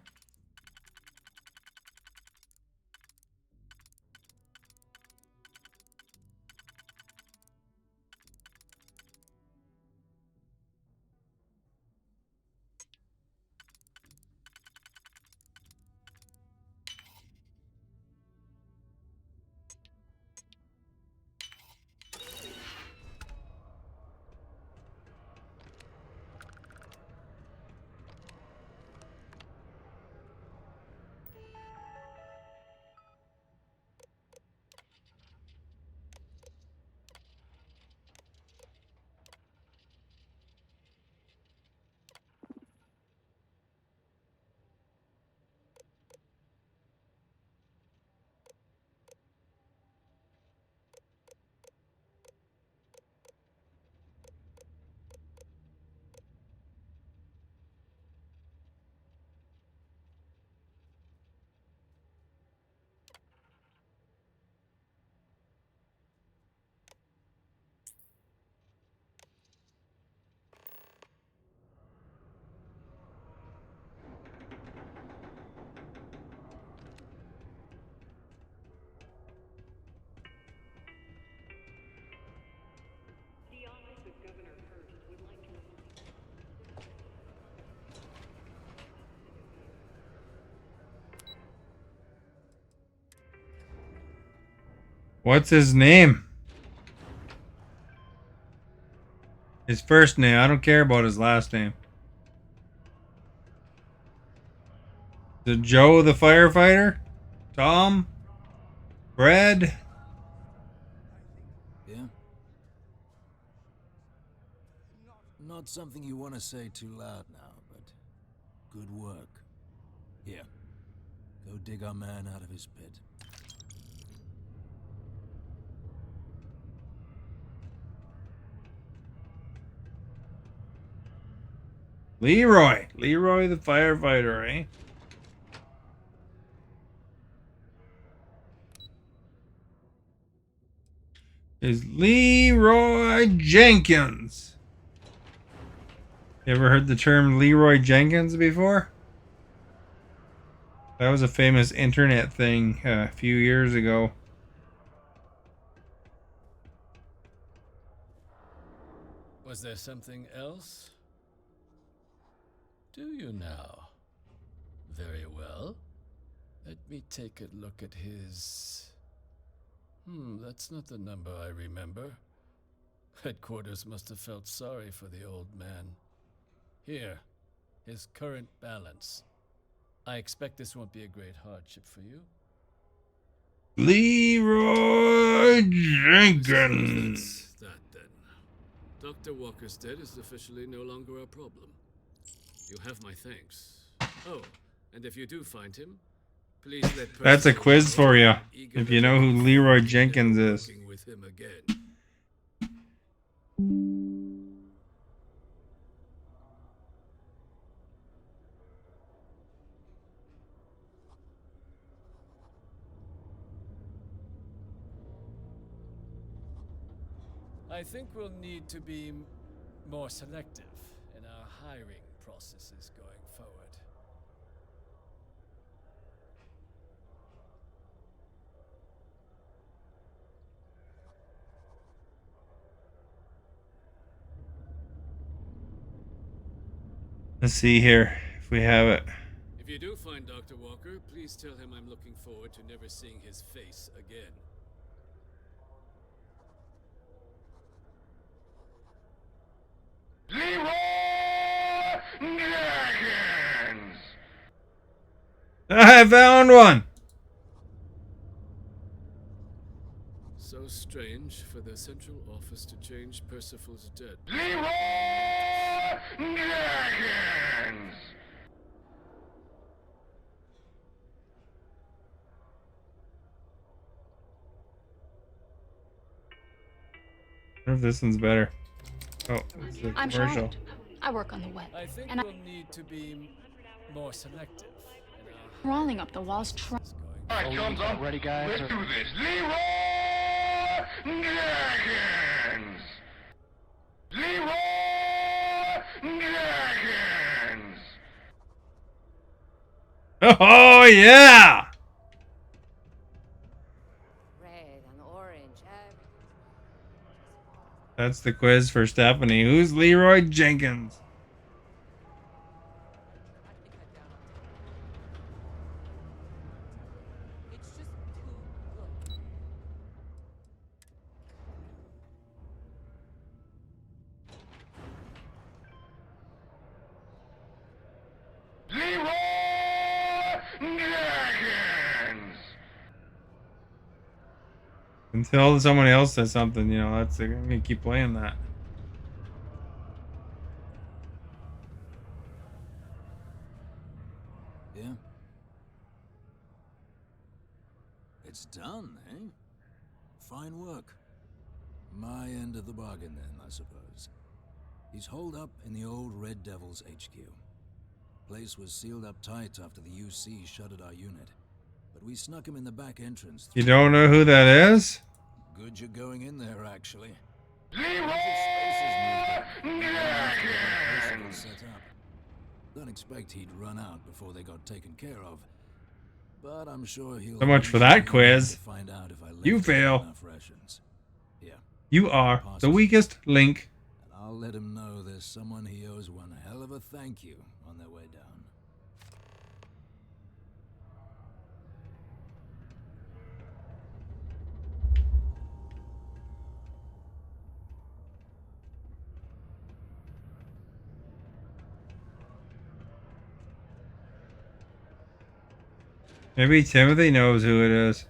Speaker 1: What's his name? His first name. I don't care about his last name. Is it Joe the firefighter? Tom? Brad?
Speaker 18: Yeah? Not something you want to say too loud now, but good work. Here, go dig our man out of his pit.
Speaker 1: Leroy. Leroy the firefighter, eh? Is Leroy Jenkins. You ever heard the term Leroy Jenkins before? That was a famous internet thing a few years ago.
Speaker 15: Was there something else? Do you now? Very well. Let me take a look at his That's not the number I remember. Headquarters must have felt sorry for the old man. Here, his current balance. I expect this won't be a great hardship for you.
Speaker 1: Leroy Jenkins.
Speaker 16: That's that then. Dr. Walker's dead is officially no longer a problem. You have my thanks. Oh, and if you do find him, please let
Speaker 1: That's a
Speaker 16: Percy
Speaker 1: quiz
Speaker 16: know
Speaker 1: for you.
Speaker 16: I'm eager
Speaker 1: If
Speaker 16: to
Speaker 1: you know who
Speaker 16: look
Speaker 1: Leroy
Speaker 16: forward to
Speaker 1: Jenkins is.
Speaker 16: working with him again.
Speaker 15: I think we'll need to be more selective in our hiring processes going forward.
Speaker 1: Let's see here if we have it.
Speaker 16: If you do find Dr. Walker, please tell him I'm looking forward to never seeing his face again.
Speaker 1: I found one.
Speaker 16: So strange for the central office to change Percival's dead.
Speaker 1: I wonder if this one's better. Oh, it's a
Speaker 4: I'm
Speaker 1: commercial.
Speaker 4: Charlotte. I work on the web.
Speaker 15: I think
Speaker 4: And
Speaker 15: we'll need to be more selective in our
Speaker 4: crawling up the walls
Speaker 15: going
Speaker 5: Alright, chums up. Ready, guys? Let's do this. Leroy Jenkins! Leroy Jenkins!
Speaker 1: Oh yeah!
Speaker 8: Red and orange.
Speaker 1: That's the quiz for Stephanie. Who's Leroy Jenkins?
Speaker 8: It's just too good.
Speaker 5: Leroy Jenkins!
Speaker 1: Until someone else says something, you know, I'm gonna keep playing that.
Speaker 18: Yeah? It's done, eh? Fine work. My end of the bargain then, I suppose. He's holed up in the old Red Devil's HQ. Place was sealed up tight after the UC shuttered our unit. But we snuck him in the back entrance.
Speaker 1: You don't know who that is?
Speaker 18: Good you're going in there, actually. Don't expect he'd run out before they got taken care of. But I'm sure he'll...
Speaker 1: So much for that quiz.
Speaker 18: Find out if I
Speaker 1: You
Speaker 18: left him
Speaker 1: fail.
Speaker 18: enough rations. Yeah.
Speaker 1: You are the weakest link.
Speaker 18: And I'll let him know there's someone he owes one hell of a thank you on their way down.
Speaker 1: Maybe Timothy knows who it is.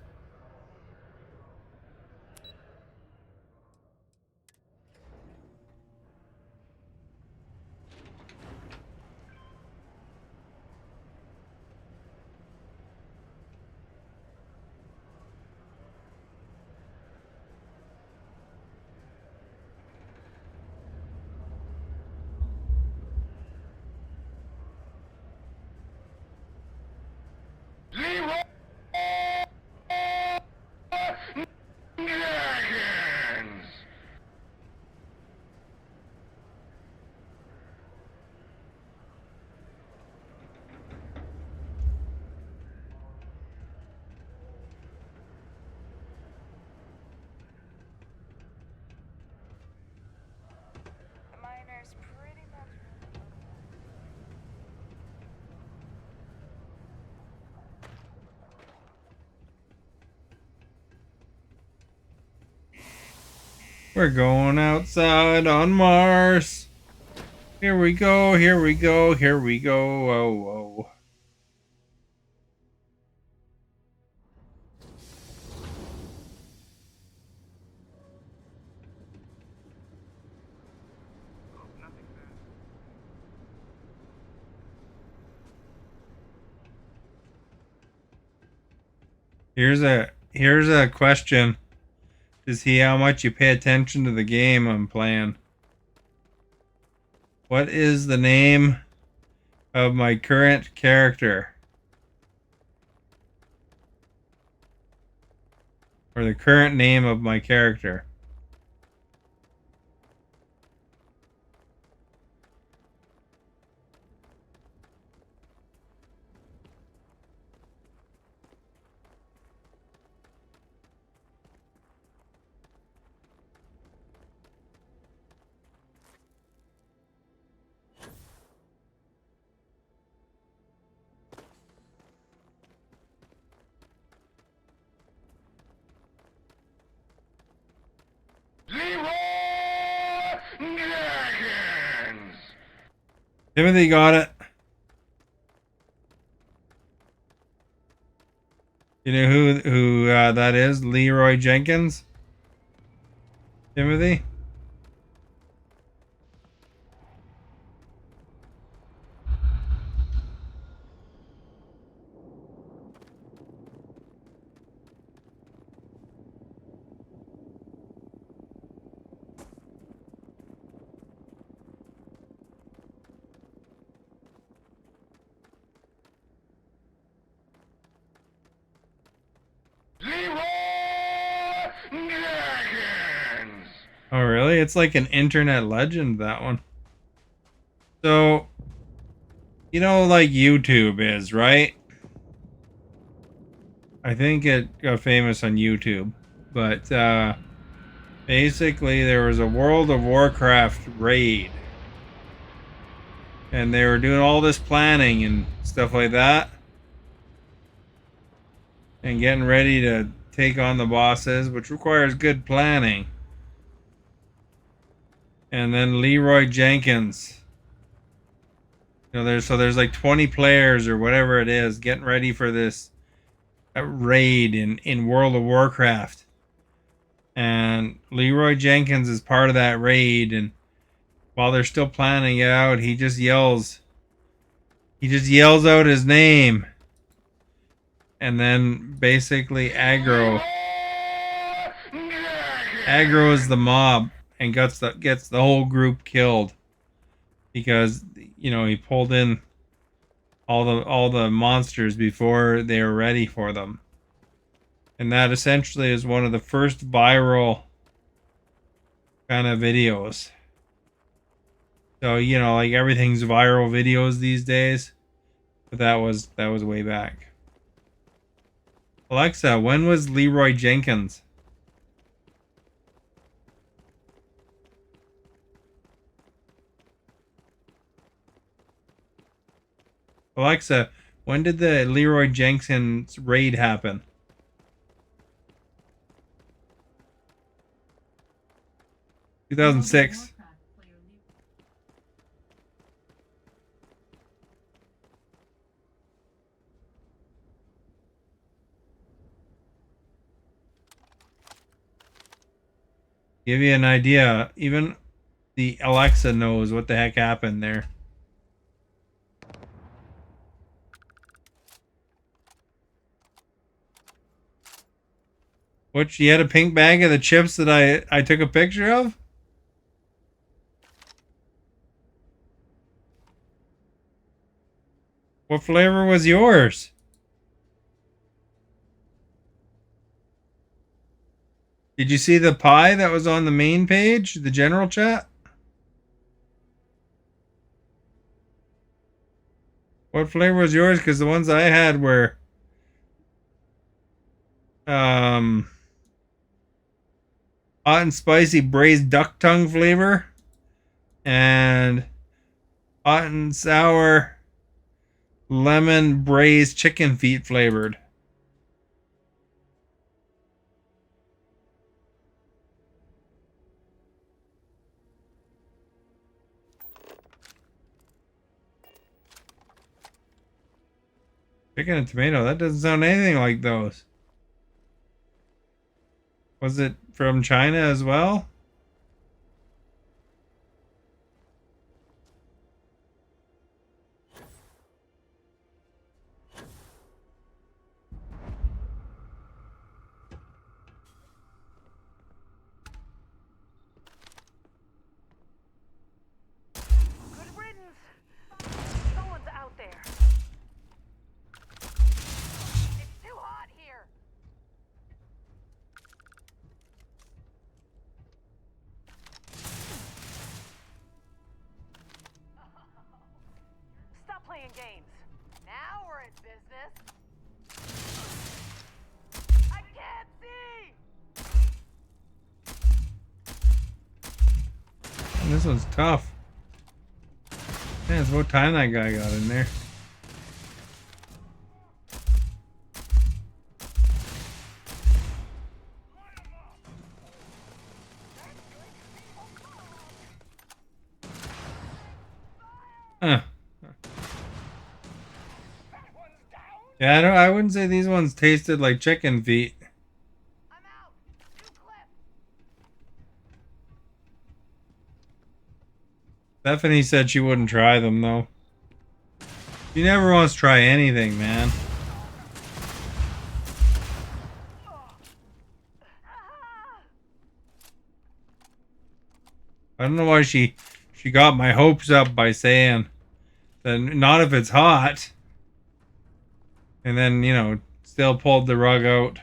Speaker 1: We're going outside on Mars. Here we go, here we go, here we go. Whoa, whoa. Here's a question to see how much you pay attention to the game I'm playing. What is the name of my current character? Or the current name of my character? Timothy got it. You know who that is? Leroy Jenkins? Timothy? Oh, really? It's like an internet legend, that one. So, you know, like YouTube is, right? I think it got famous on YouTube. But, basically, there was a World of Warcraft raid. And they were doing all this planning and stuff like that. And getting ready to take on the bosses, which requires good planning. And then Leroy Jenkins. You know, there's like 20 players or whatever it is getting ready for this raid in World of Warcraft. And Leroy Jenkins is part of that raid, and while they're still planning it out, he just yells out his name. And then basically aggro is the mob and gets the whole group killed because, you know, he pulled in all the monsters before they were ready for them. And that essentially is one of the first viral kind of videos. So, you know, like everything's viral videos these days. But that was way back. Alexa, when was Leroy Jenkins? Alexa, when did the Leroy Jenkins raid happen? Two 2006. Give you an idea, even the Alexa knows what the heck happened there. Which, you had a pink bag of the chips that I took a picture of? What flavor was yours? Did you see the pie that was on the main page, the general chat? What flavor was yours? Because the ones I had were hot and spicy braised duck tongue flavor and hot and sour lemon braised chicken feet flavored. Chicken and tomato. That doesn't sound anything like those. Was it from China as well?
Speaker 2: Good riddance. Someone's out there. It's too hot here. Stop playing games. Now we're in business. I can't see.
Speaker 1: Man, this one's tough. Man, it's about time that guy got in there. Huh. Yeah, I wouldn't say these ones tasted like chicken feet. Stephanie said she wouldn't try them though. She never wants to try anything, man. I don't know why she got my hopes up by saying that not if it's hot. And then, you know, still pulled the rug out.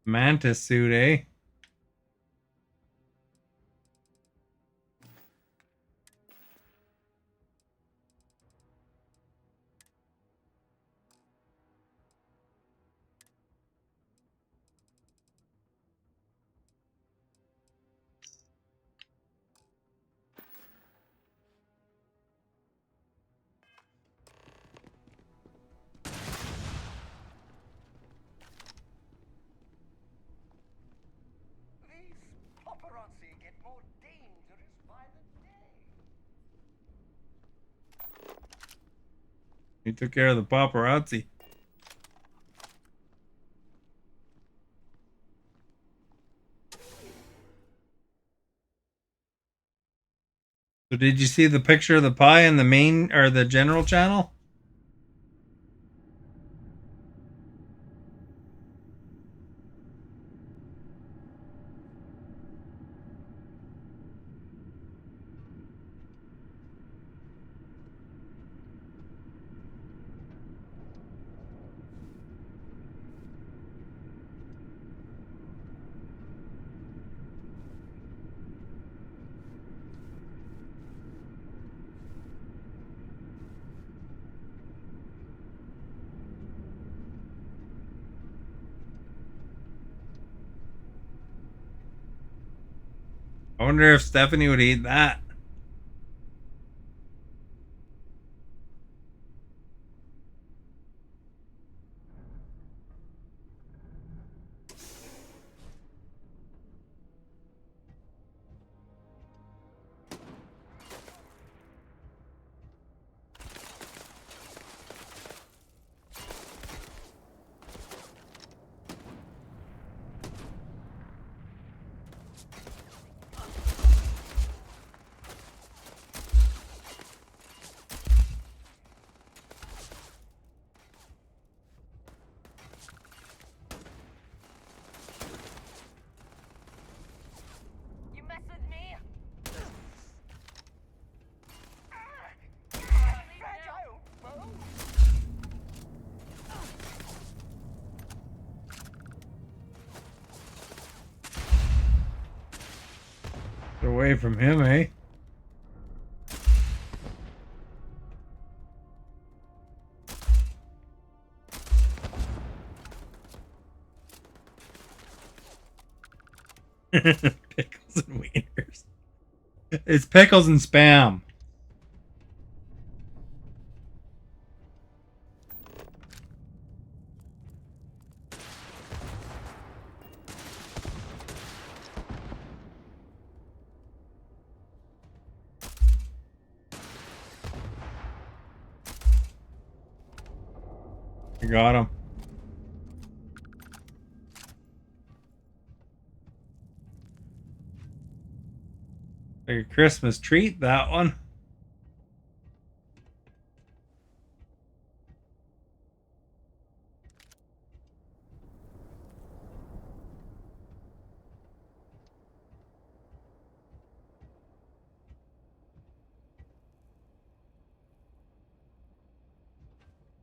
Speaker 1: Mantis suit, eh?
Speaker 3: These paparazzi get more dangerous by the day.
Speaker 1: He took care of the paparazzi. So did you see the picture of the pie in the main or the general channel? I wonder if Stephanie would eat that.
Speaker 2: You mess with me.
Speaker 3: Fragile bones.
Speaker 1: Get away from him, eh? Pickles and wieners. It's pickles and spam. You got him. Like a Christmas treat, that one.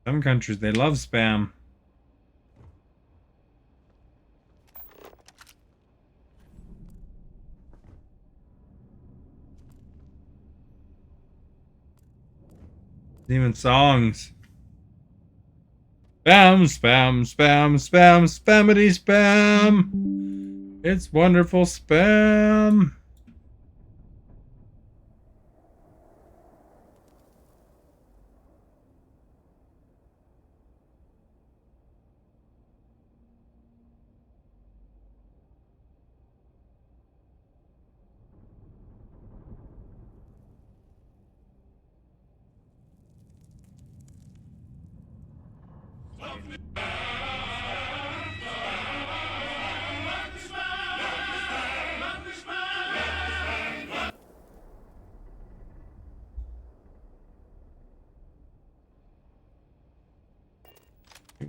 Speaker 1: Some countries, they love spam. Even songs. Spam, spam, spam, spam, spammity spam. It's wonderful spam.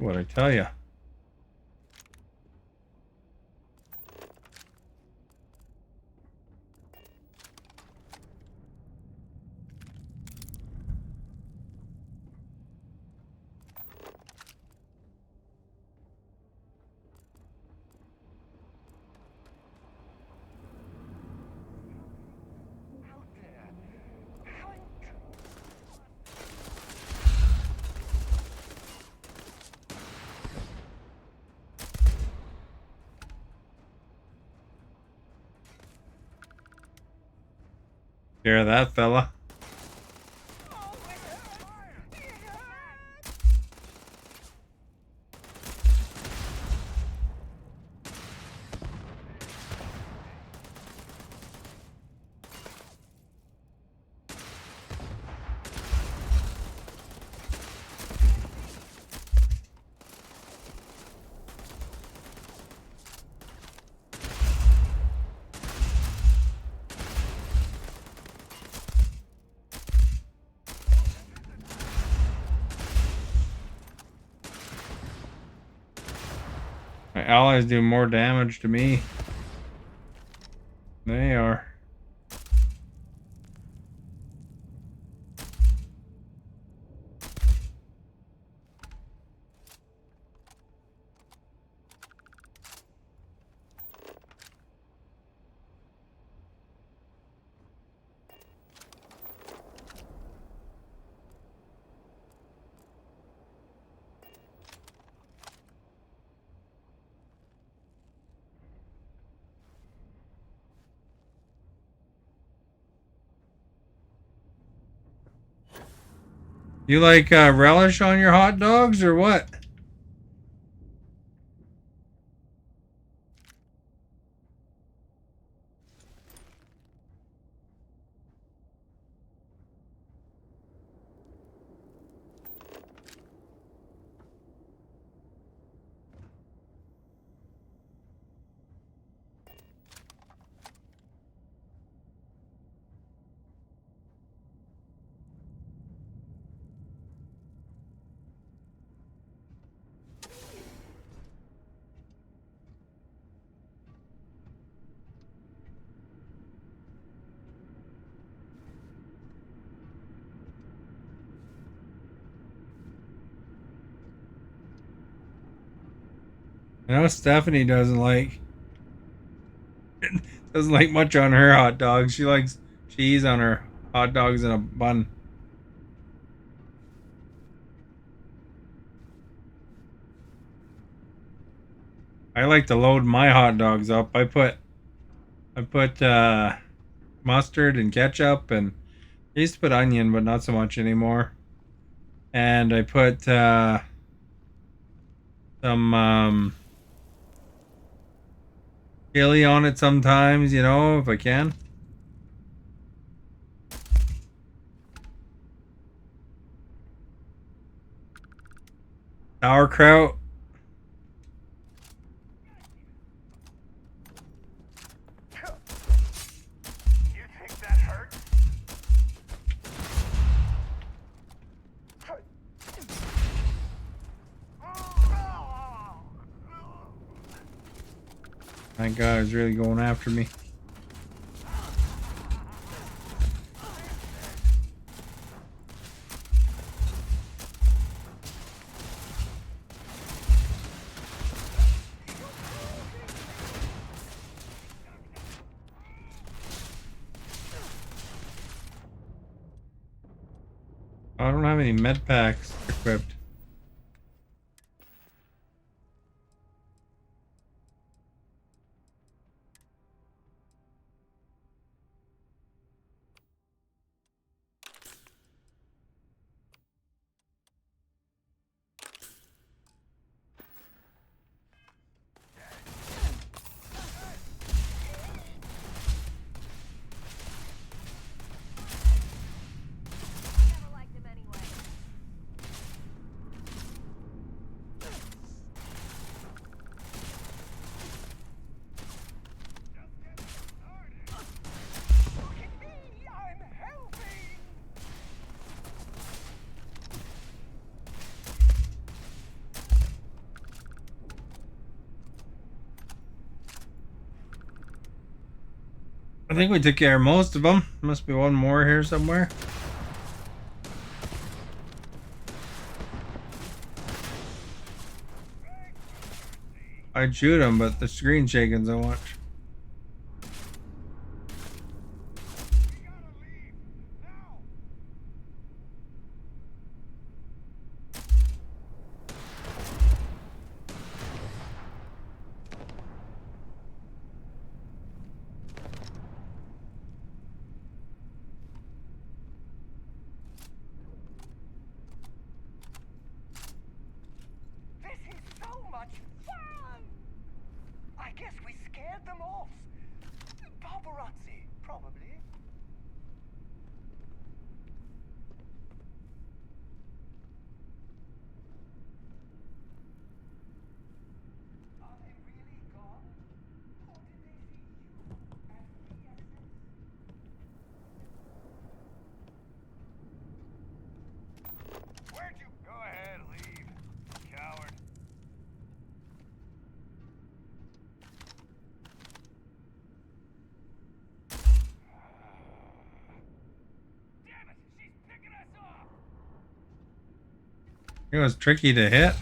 Speaker 1: What I tell you. Hear that, fella? My allies do more damage to me. They are. You like relish on your hot dogs or what? I know Stephanie doesn't like much on her hot dogs. She likes cheese on her hot dogs in a bun. I like to load my hot dogs up. I put I put mustard and ketchup, and I used to put onion, but not so much anymore. And I put some chili on it sometimes, you know, if I can. Sauerkraut.
Speaker 6: You think that hurt?
Speaker 1: That guy is really going after me. I don't have any med packs equipped. I think we took care of most of them. Must be one more here somewhere. I'd shoot him, but the screen's shaking so much.
Speaker 6: This is so much fun! I guess we scared them off. Paparazzi, probably. Are they really gone? Or did they see you and me as this? Where'd you go ahead, leave, coward? Damn it, she's picking us off!
Speaker 1: It was tricky to hit.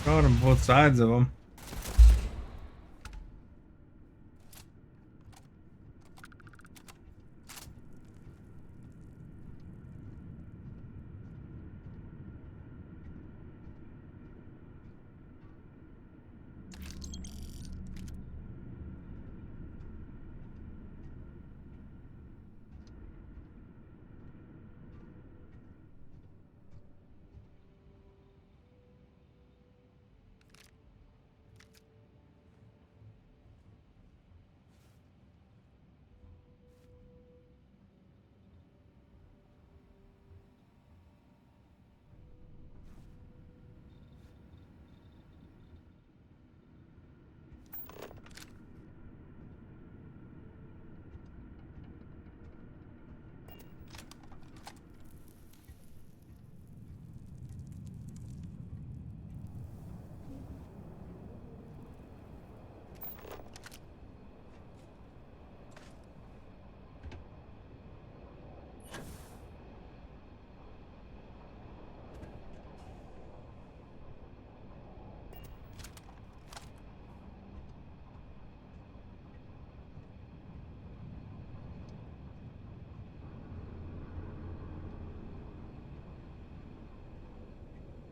Speaker 1: Got him both sides of him.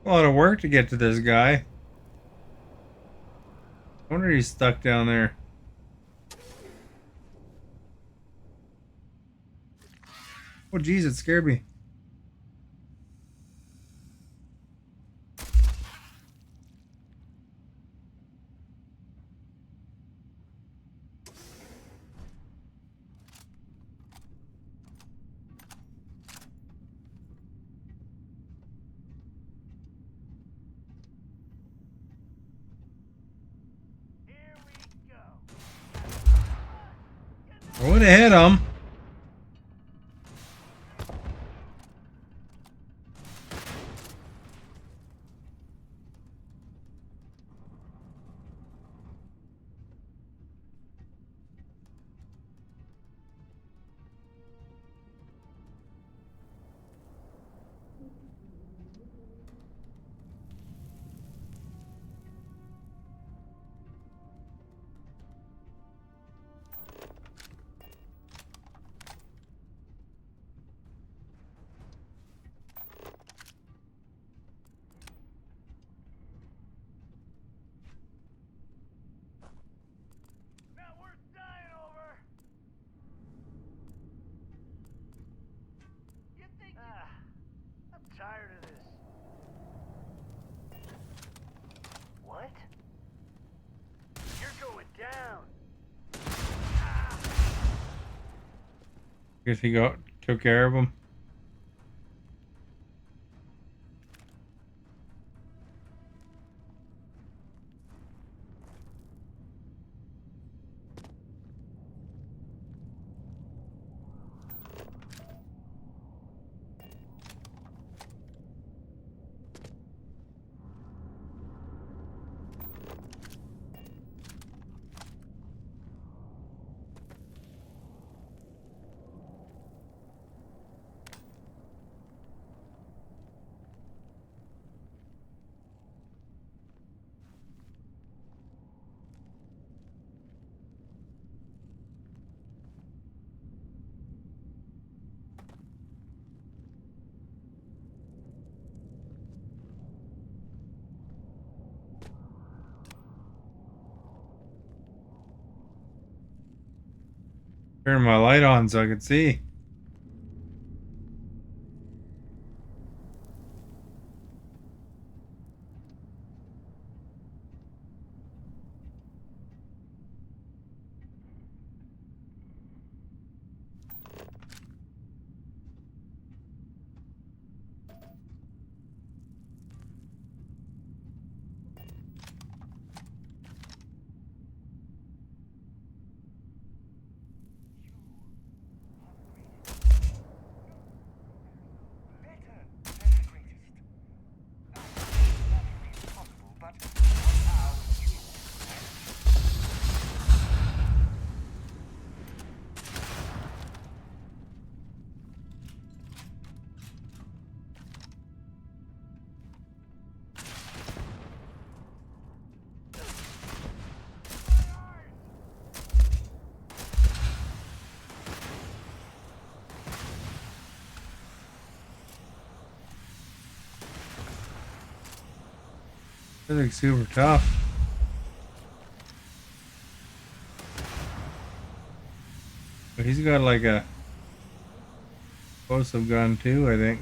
Speaker 1: A lot of work to get to this guy. I wonder he's stuck down there. Oh, geez, it scared me. I would have hit him.
Speaker 6: I'm tired of this. What? You're going down.
Speaker 1: Guess he took care of him. Turn my light on so I can see. That looks super tough. But he's got like a explosive gun too, I think.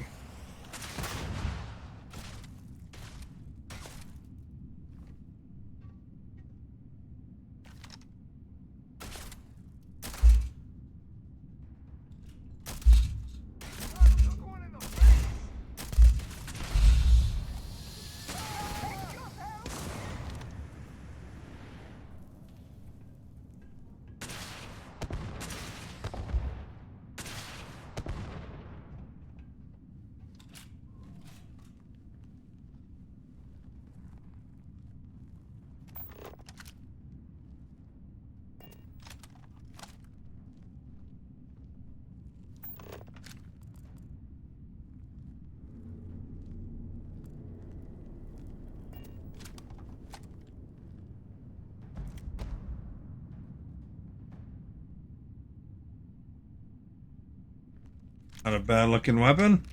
Speaker 1: Not a bad looking weapon.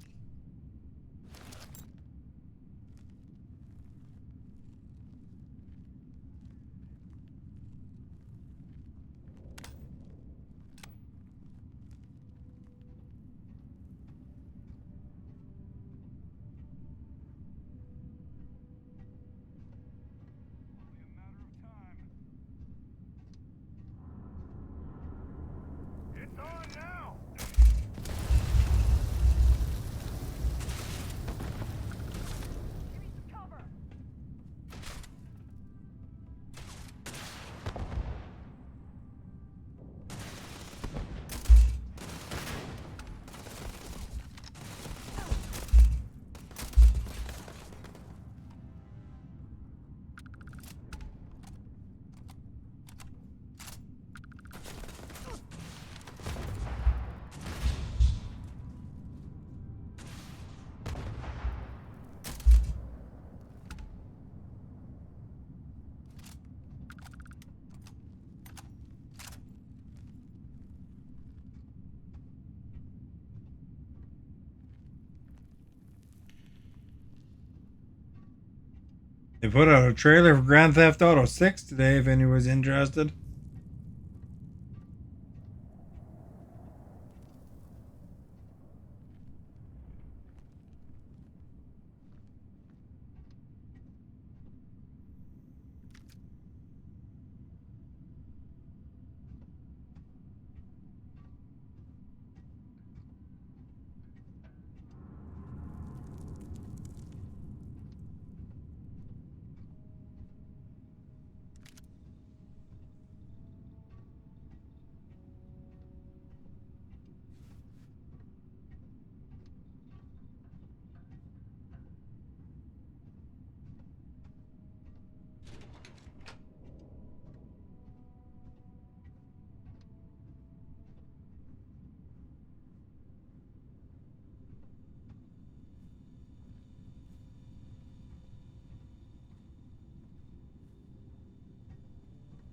Speaker 1: They put out a trailer for Grand Theft Auto 6 today if anyone's interested.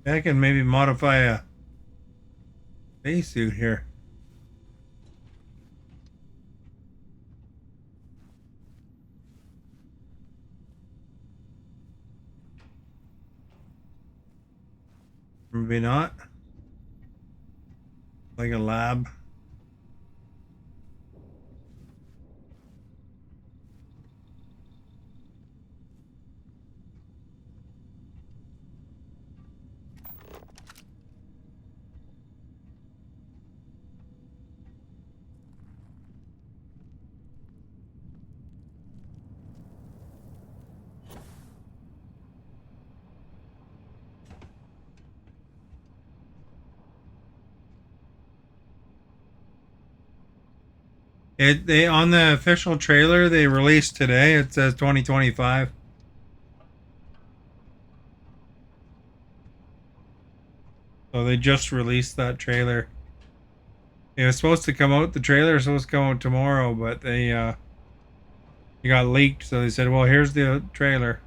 Speaker 1: I can maybe modify a spacesuit here. Maybe not. Like a lab. They on the official trailer they released today. It says 2025. So they just released that trailer. It was supposed to come out. The trailer was supposed to come out tomorrow, but it got leaked. So they said, "Well, here's the trailer."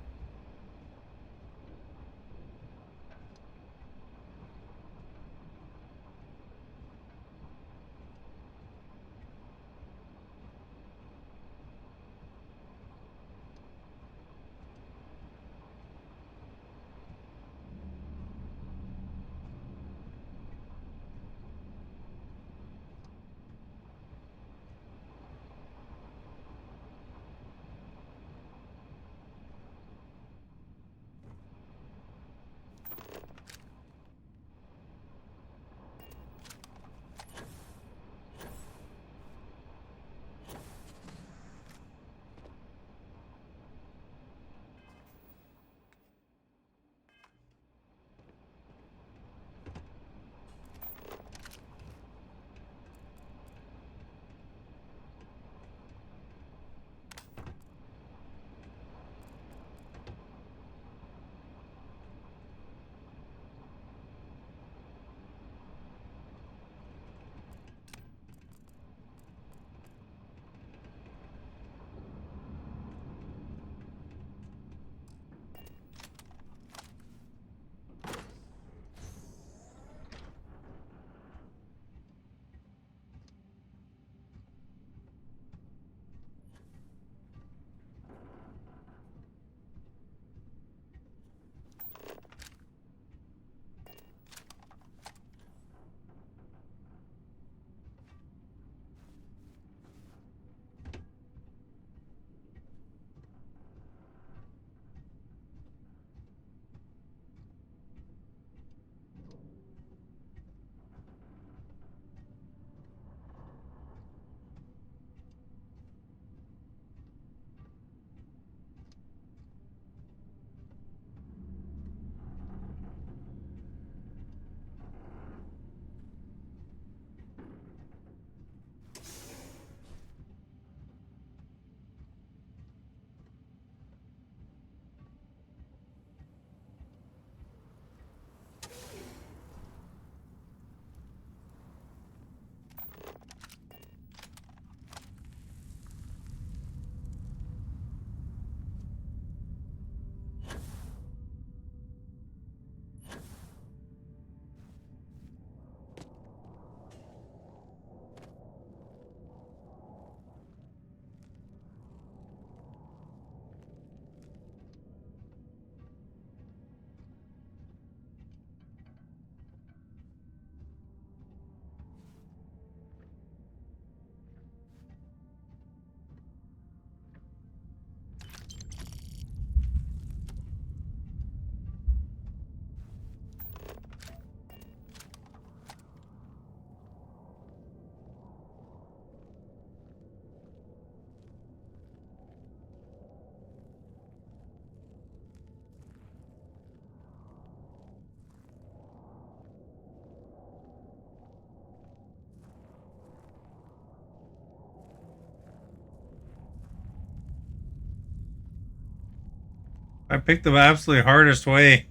Speaker 1: I picked the absolutely hardest way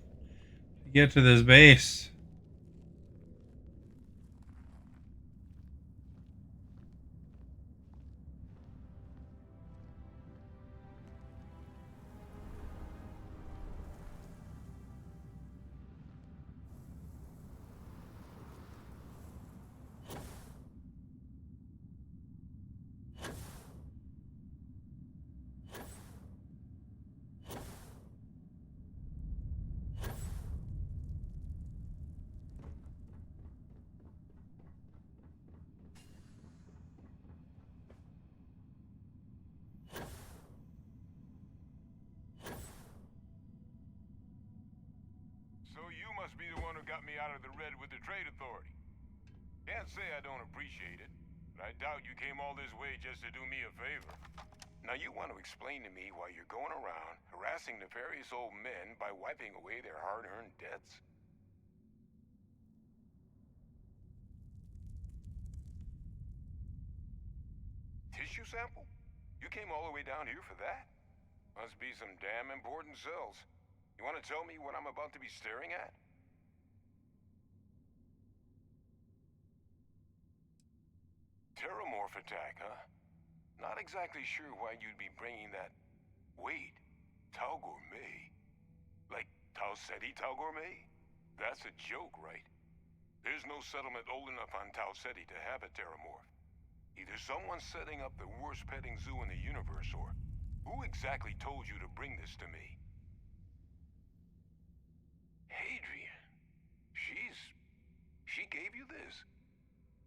Speaker 1: to get to this base.
Speaker 6: So you must be the one who got me out of the red with the Trade Authority. Can't say I don't appreciate it, but I doubt you came all this way just to do me a favor. Now you want to explain to me why you're going around harassing nefarious old men by wiping away their hard-earned debts? Tissue sample? You came all the way down here for that? Must be some damn important cells. You want to tell me what I'm about to be staring at? Terramorph attack, huh? Not exactly sure why you'd be bringing that... Wait, Tau Gourmet? Like Tau Ceti Tau Gourmet? That's a joke, right? There's no settlement old enough on Tau Ceti to have a Terramorph. Either someone's setting up the worst petting zoo in the universe, or... Who exactly told you to bring this to me? Hadrian. She gave you this?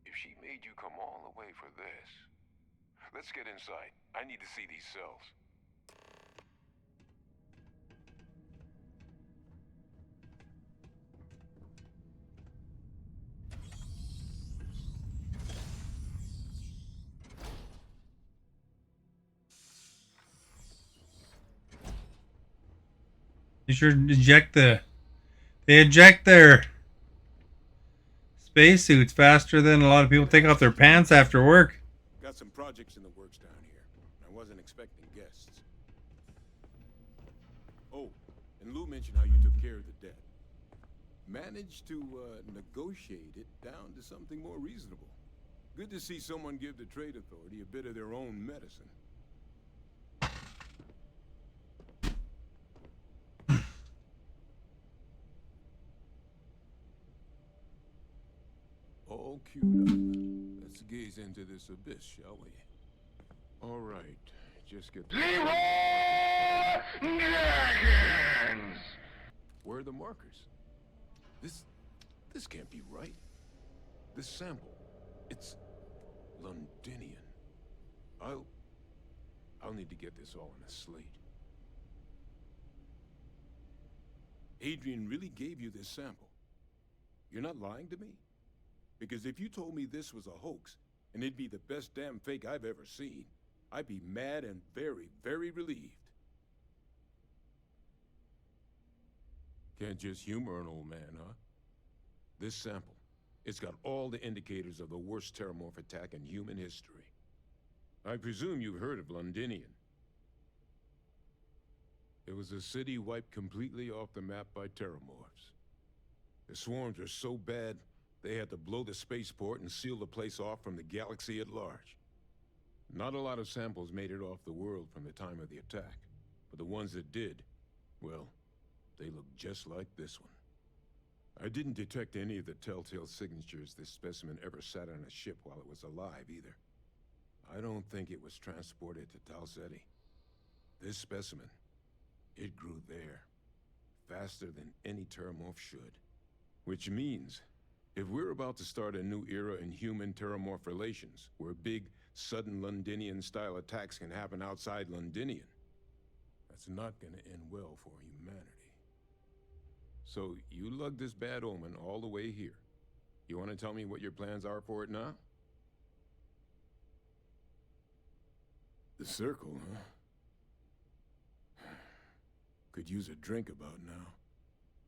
Speaker 6: If she made you come all the way for this... Let's get inside. I need to see these cells.
Speaker 1: They sure eject the... They eject their spacesuits faster than a lot of people take off their pants after work.
Speaker 6: Got some projects in the works down here. I wasn't expecting guests. Oh, and Lou mentioned how you took care of the debt. Managed to negotiate it down to something more reasonable. Good to see someone give the Trade Authority a bit of their own medicine. All queued up. Let's gaze into this abyss, shall we? All right, just get the...
Speaker 5: Dragons!
Speaker 6: Where are the markers? This can't be right. This sample, it's Londinian. I'll need to get this all in a slate. Adrian really gave you this sample. You're not lying to me? Because if you told me this was a hoax, and it'd be the best damn fake I've ever seen, I'd be mad and very, very relieved. Can't just humor an old man, huh? This sample, it's got all the indicators of the worst Terramorph attack in human history. I presume you've heard of Londinian. It was a city wiped completely off the map by Terramorphs. The swarms were so bad, they had to blow the spaceport and seal the place off from the galaxy at large. Not a lot of samples made it off the world from the time of the attack, but the ones that did, well, they look just like this one. I didn't detect any of the telltale signatures this specimen ever sat on a ship while it was alive, either. I don't think it was transported to Tau Ceti. This specimen, it grew there, faster than any Terramorph should. Which means, if we're about to start a new era in human-Terramorph relations, where big, sudden Londinian-style attacks can happen outside Londinian, that's not gonna end well for humanity. So, you lugged this bad omen all the way here. You want to tell me what your plans are for it now? The circle, huh? Could use a drink about now.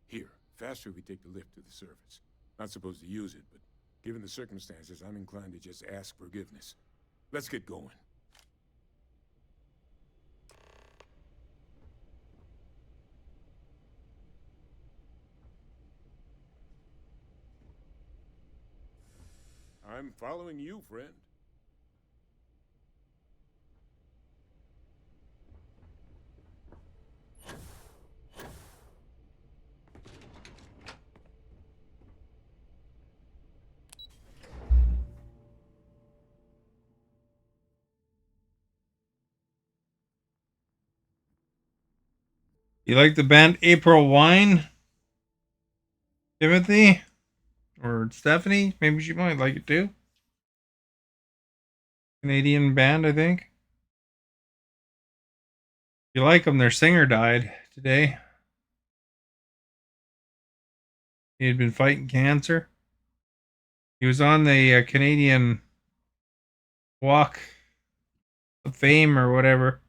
Speaker 6: Here, faster if we take the lift to the surface. Not supposed to use it, but given the circumstances, I'm inclined to just ask forgiveness. Let's get going. I'm following you, friend.
Speaker 1: You like the band April Wine, Timothy? Or Stephanie? Maybe she might like it too. Canadian band, I think. If you like them, their singer died today. He had been fighting cancer. He was on the Canadian Walk of Fame or whatever.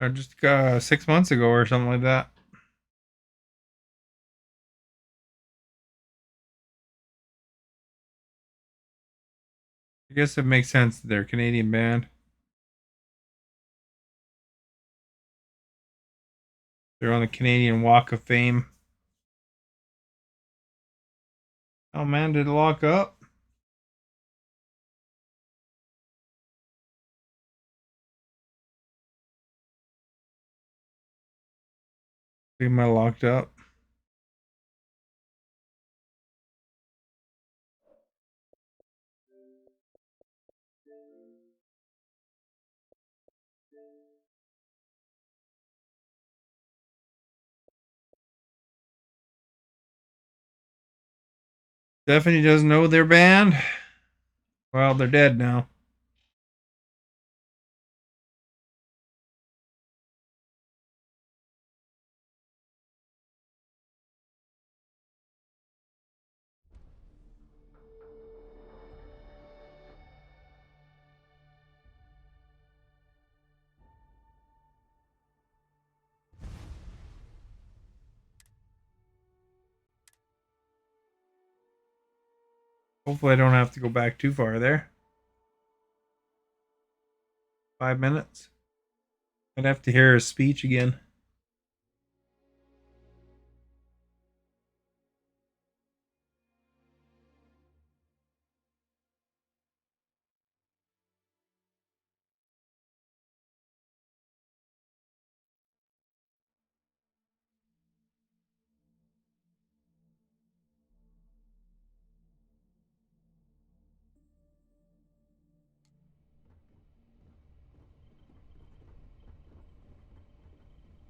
Speaker 1: Or just 6 months ago or something like that. I guess it makes sense that they're a Canadian band. They're on the Canadian Walk of Fame. Oh man, did it lock up? Am I locked up? Stephanie doesn't know their band. Well, they're dead now. Hopefully, I don't have to go back too far there. 5 minutes. I'd have to hear his speech again.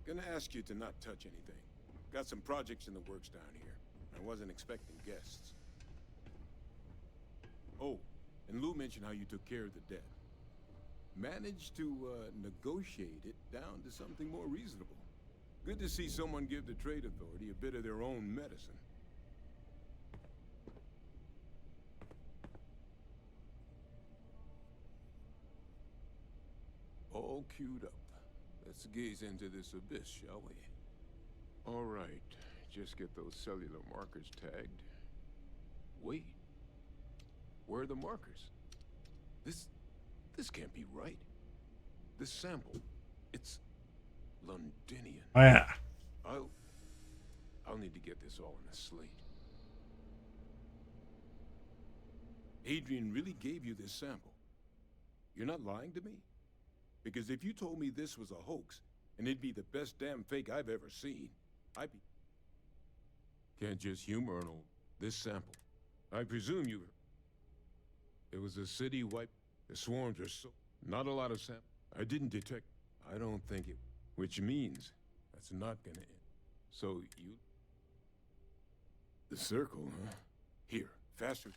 Speaker 6: Gonna ask you to not touch anything. Got some projects in the works down here. I wasn't expecting guests. Oh, and Lou mentioned how you took care of the debt. Managed to negotiate it down to something more reasonable. Good to see someone give the Trade Authority a bit of their own medicine. All queued up. Let's gaze into this abyss, shall we? All right. Just get those cellular markers tagged. Wait. Where are the markers? This can't be right. This sample, it's Londinian.
Speaker 1: Oh, yeah.
Speaker 6: I'll need to get this all in a slate. Adrian really gave you this sample. You're not lying to me? Because if you told me this was a hoax, and it'd be the best damn fake I've ever seen, I'd be... Can't just humor an old... This sample. I presume you... It was a city wipe. The swarms are so... Not a lot of sample. I didn't detect... I don't think it... Which means that's not gonna end. So you... The circle, huh? Here, faster.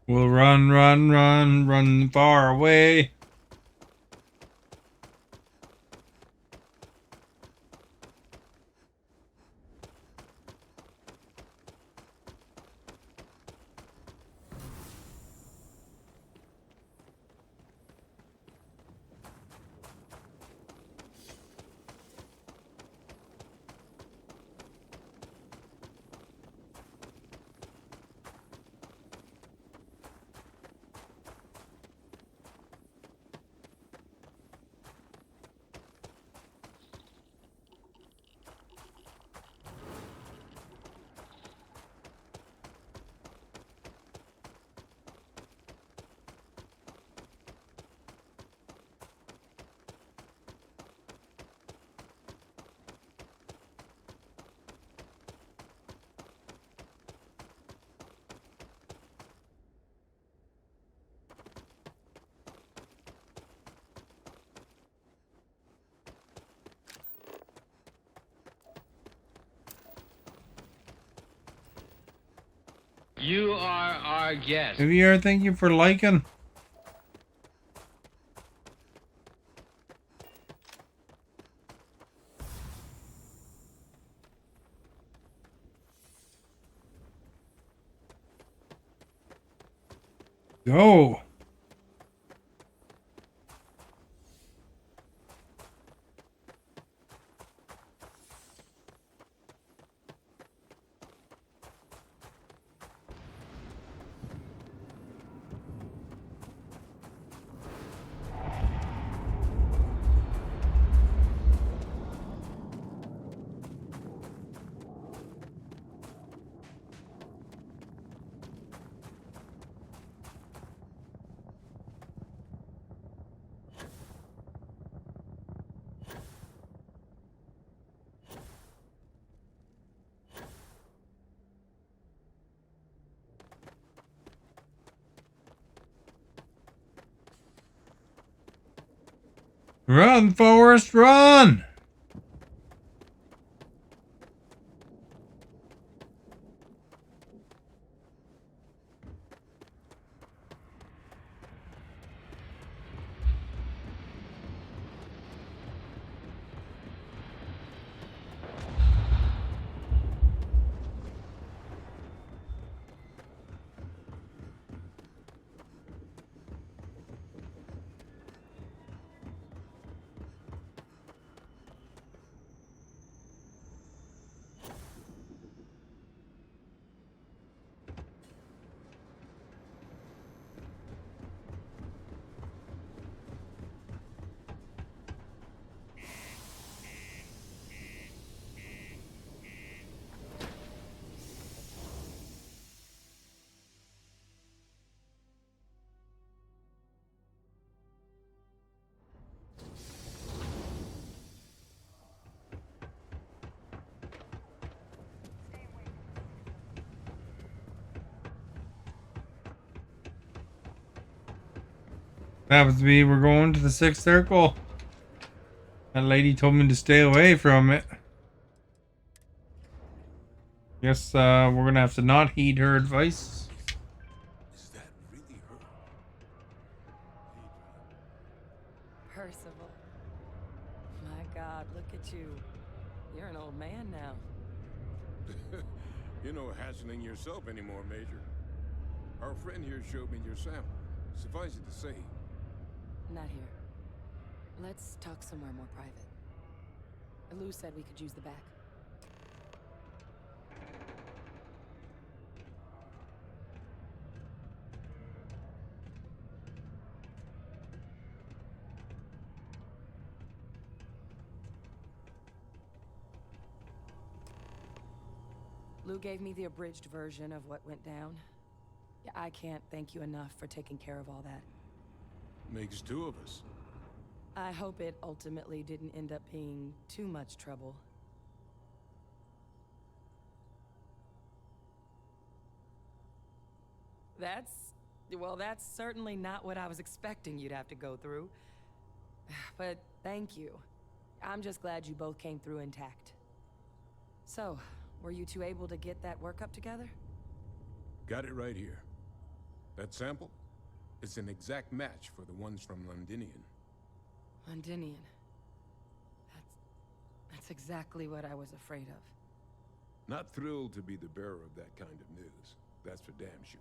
Speaker 1: We'll run, run, run, run far away.
Speaker 5: You are our guest.
Speaker 1: Javier, thank you for liking. Go. Run, Forrest, run! Happens to be we're going to the sixth circle. That lady told me to stay away from it. Guess we're gonna have to not heed her advice.
Speaker 6: Is that really her?
Speaker 12: Percival. My God, look at you. You're an old man now.
Speaker 6: You're no hatchling yourself anymore, Major. Our friend here showed me your sample. Suffice it to say,
Speaker 12: Not here. Let's talk somewhere more private. Lou said we could use the back. Lou gave me the abridged version of what went down. Yeah, I can't thank you enough for taking care of all that.
Speaker 6: makes two of us.
Speaker 12: I hope it ultimately didn't end up being too much trouble. That's certainly not what I was expecting you'd have to go through. But thank you. I'm just glad you both came through intact. So, were you two able to get that workup together?
Speaker 6: Got it right here. That sample? It's an exact match for the ones from Londinian.
Speaker 12: Londinian. That's exactly what I was afraid of.
Speaker 6: Not thrilled to be the bearer of that kind of news. That's for damn sure.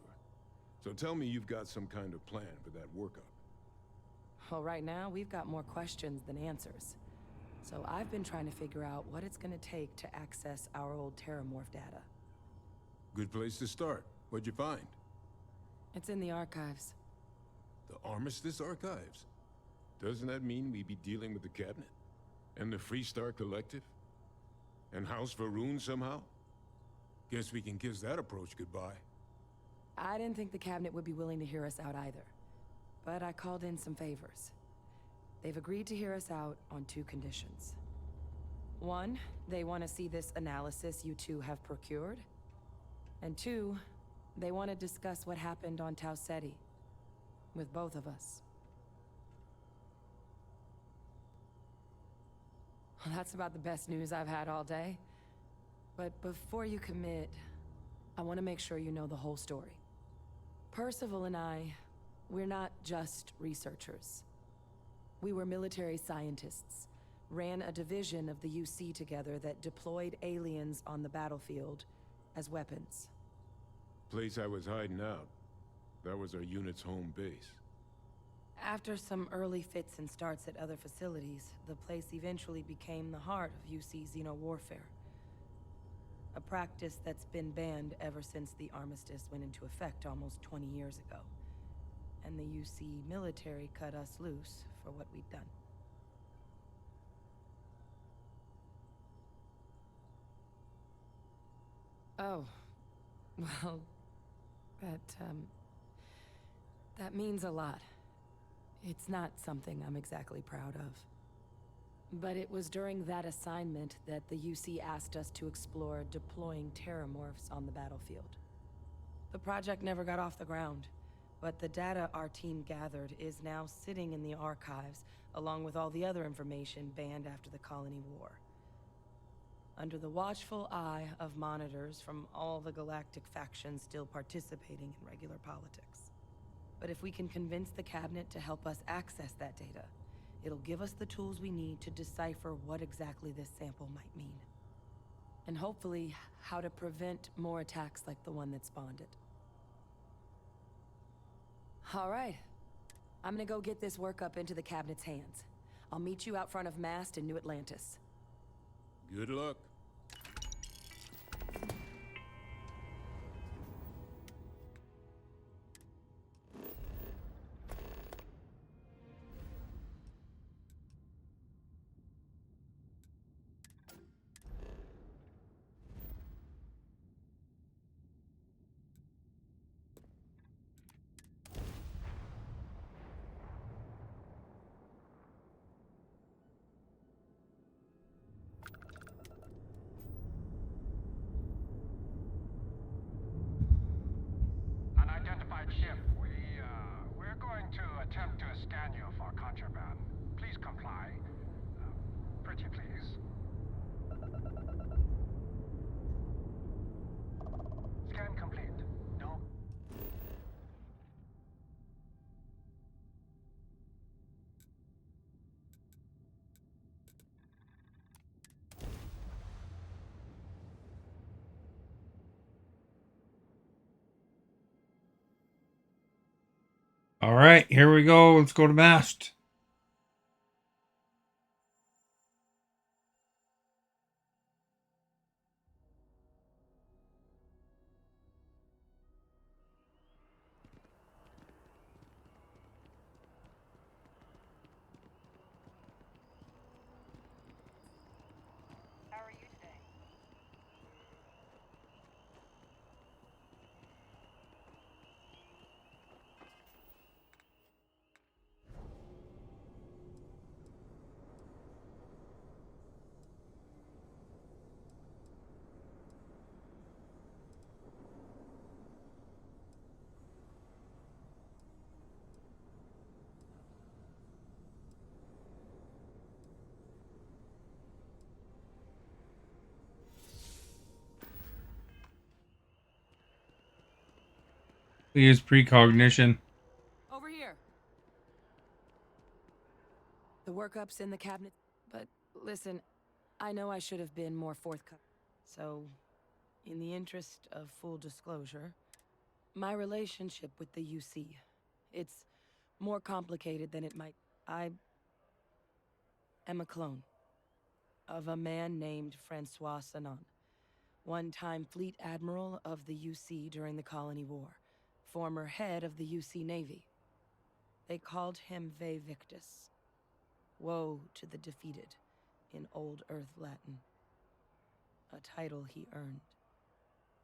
Speaker 6: So tell me you've got some kind of plan for that workup.
Speaker 12: Well, right now, we've got more questions than answers. So I've been trying to figure out what it's gonna take to access our old Terramorph data.
Speaker 6: Good place to start. What'd you find?
Speaker 12: It's in the archives.
Speaker 6: The Armistice Archives? Doesn't that mean we'd be dealing with the Cabinet? And the Freestar Collective? And House Varun somehow? Guess we can kiss that approach goodbye.
Speaker 12: I didn't think the cabinet would be willing to hear us out either. But I called in some favors. They've agreed to hear us out on 2 conditions. 1, they want to see this analysis you two have procured. And 2, they want to discuss what happened on Tau Ceti. With both of us. Well, that's about the best news I've had all day. But before you commit, I want to make sure you know the whole story. Percival and I, we're not just researchers. We were military scientists, ran a division of the UC together that deployed aliens on the battlefield as weapons.
Speaker 6: Place I was hiding out. That was our unit's home base.
Speaker 12: After some early fits and starts at other facilities, the place eventually became the heart of UC xeno-warfare. A practice that's been banned ever since the armistice went into effect almost 20 years ago. And the UC military cut us loose for what we'd done. Oh. Well, that means a lot. It's not something I'm exactly proud of. But it was during that assignment that the UC asked us to explore deploying Terramorphs on the battlefield. The project never got off the ground, but the data our team gathered is now sitting in the archives, along with all the other information banned after the Colony War. Under the watchful eye of monitors from all the galactic factions still participating in regular politics. But if we can convince the cabinet to help us access that data, it'll give us the tools we need to decipher what exactly this sample might mean. And hopefully, how to prevent more attacks like the one that spawned it. All right. I'm gonna go get this workup into the cabinet's hands. I'll meet you out front of Mast in New Atlantis.
Speaker 6: Good luck.
Speaker 19: Unidentified ship. We're going to attempt to scan you for contraband. Please comply. Pretty please. Scan complete. No.
Speaker 1: All right, here we go. Let's go to Mast.
Speaker 2: How are you today?
Speaker 1: We use precognition.
Speaker 12: Over here. The workup's in the cabinet. But listen, I know I should have been more forthcoming. So, in the interest of full disclosure, my relationship with the UC, it's more complicated than it might. I am a clone of a man named Francois Sanon, one-time fleet admiral of the UC during the Colony War, former head of the UC Navy. They called him Ve Victus. Woe to the defeated, in Old Earth Latin. A title he earned.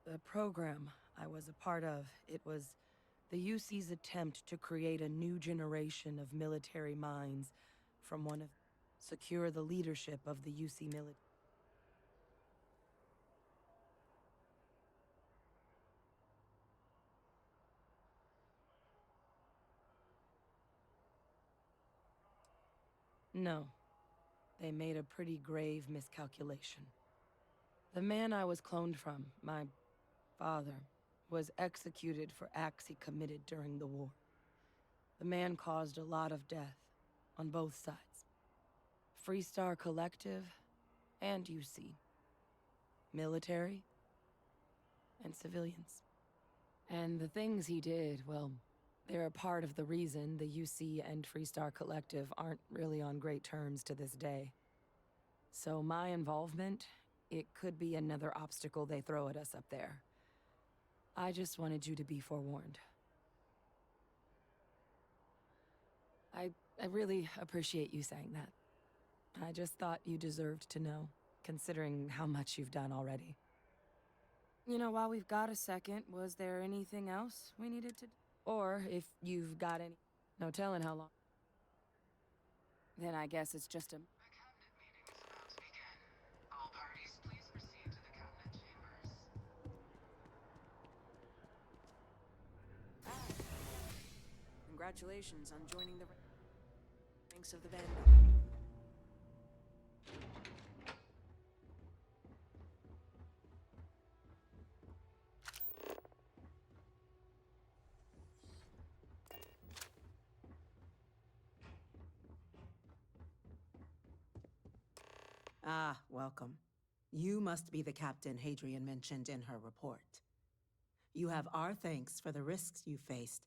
Speaker 12: The program I was a part of, it was the UC's attempt to create a new generation of military minds from one of... secure the leadership of the UC military. No. They made a pretty grave miscalculation. The man I was cloned from, my father, was executed for acts he committed during the war. The man caused a lot of death, on both sides. Freestar Collective and UC. Military and civilians. And the things he did, well, they're a part of the reason the UC and Freestar Collective aren't really on great terms to this day. So my involvement, it could be another obstacle they throw at us up there. I just wanted you to be forewarned. I really appreciate you saying that. I just thought you deserved to know, considering how much you've done already. You know, while we've got a second, was there anything else we needed to... Or if you've got any... No telling how long. Then I guess it's just a...
Speaker 20: Congratulations on joining the ranks of the Vanguard.
Speaker 21: Ah, welcome. You must be the captain Hadrian mentioned in her report. You have our thanks for the risks you faced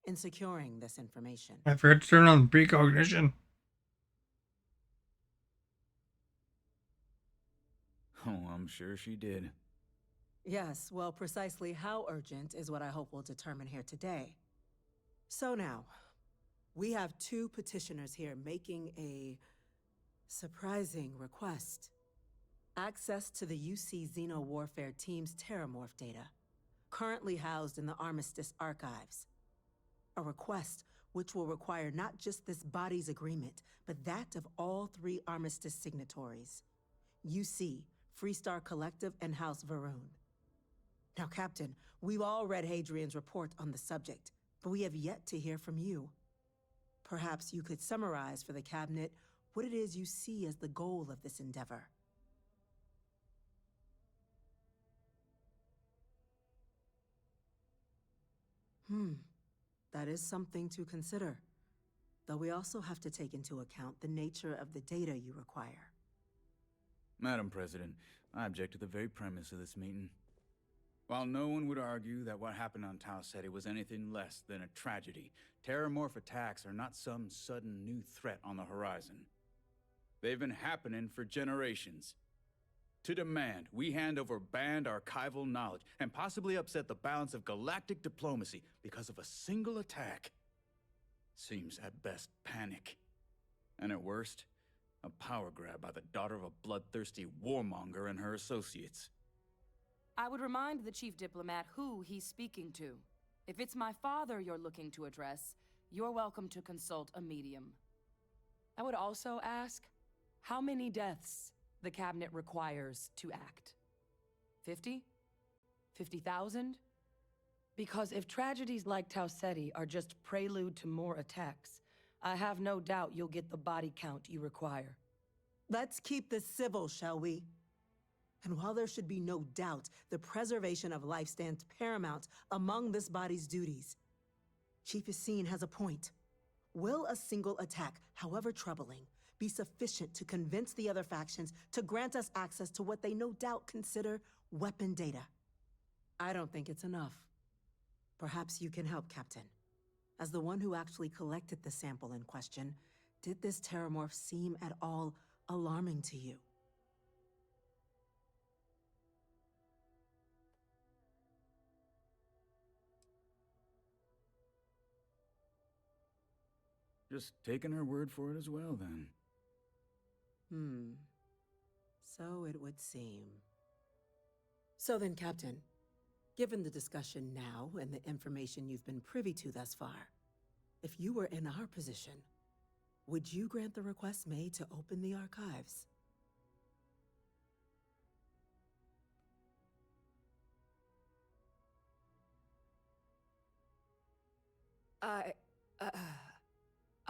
Speaker 21: in securing this information.
Speaker 1: I forgot to turn on precognition.
Speaker 22: Oh, I'm sure she did.
Speaker 21: Yes, well, precisely how urgent is what I hope we'll determine here today. So now, we have two petitioners here making a surprising request. Access to the UC Xeno Warfare Team's Terramorph data, currently housed in the Armistice archives. A request which will require not just this body's agreement, but that of all three Armistice signatories. UC, Freestar Collective, and House Varun. Now, Captain, we've all read Hadrian's report on the subject, but we have yet to hear from you. Perhaps you could summarize for the Cabinet what it is you see as the goal of this endeavor. That is something to consider. Though we also have to take into account the nature of the data you require.
Speaker 22: Madam President, I object to the very premise of this meeting. While no one would argue that what happened on Tau Ceti was anything less than a tragedy, Terramorph attacks are not some sudden new threat on the horizon. They've been happening for generations. To demand we hand over banned archival knowledge and possibly upset the balance of galactic diplomacy because of a single attack seems at best panic. And at worst, a power grab by the daughter of a bloodthirsty warmonger and her associates.
Speaker 12: I would remind the chief diplomat who he's speaking to. If it's my father you're looking to address, you're welcome to consult a medium. I would also ask, how many deaths the Cabinet requires to act? 50? 50,000? Because if tragedies like Tau Ceti are just prelude to more attacks, I have no doubt you'll get the body count you require.
Speaker 21: Let's keep this civil, shall we? And while there should be no doubt the preservation of life stands paramount among this body's duties, Chief Yassine has a point. Will a single attack, however troubling, be sufficient to convince the other factions to grant us access to what they no doubt consider weapon data? I don't think it's enough. Perhaps you can help, Captain. As the one who actually collected the sample in question, did this terramorph seem at all alarming to you?
Speaker 22: Just taking her word for it as well, then.
Speaker 21: So it would seem. So then, Captain, given the discussion now and the information you've been privy to thus far, if you were in our position, would you grant the request made to open the archives?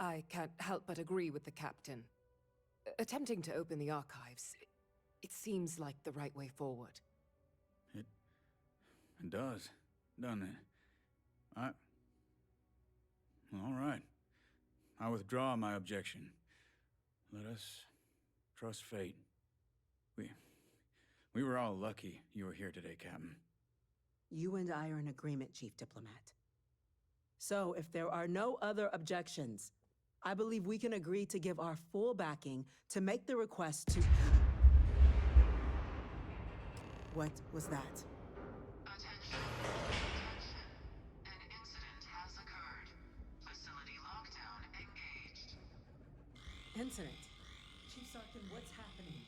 Speaker 10: I can't help but agree with the captain. Attempting to open the archives, it seems like the right way forward.
Speaker 22: It does, doesn't it? All right. I withdraw my objection. Let us trust fate. We were all lucky you were here today, Captain.
Speaker 21: You and I are in agreement, Chief Diplomat. So, if there are no other objections, I believe we can agree to give our full backing to make the request to... What was that?
Speaker 2: Attention. An incident has occurred. Facility lockdown engaged.
Speaker 21: Incident? Chief Sarkin, what's happening?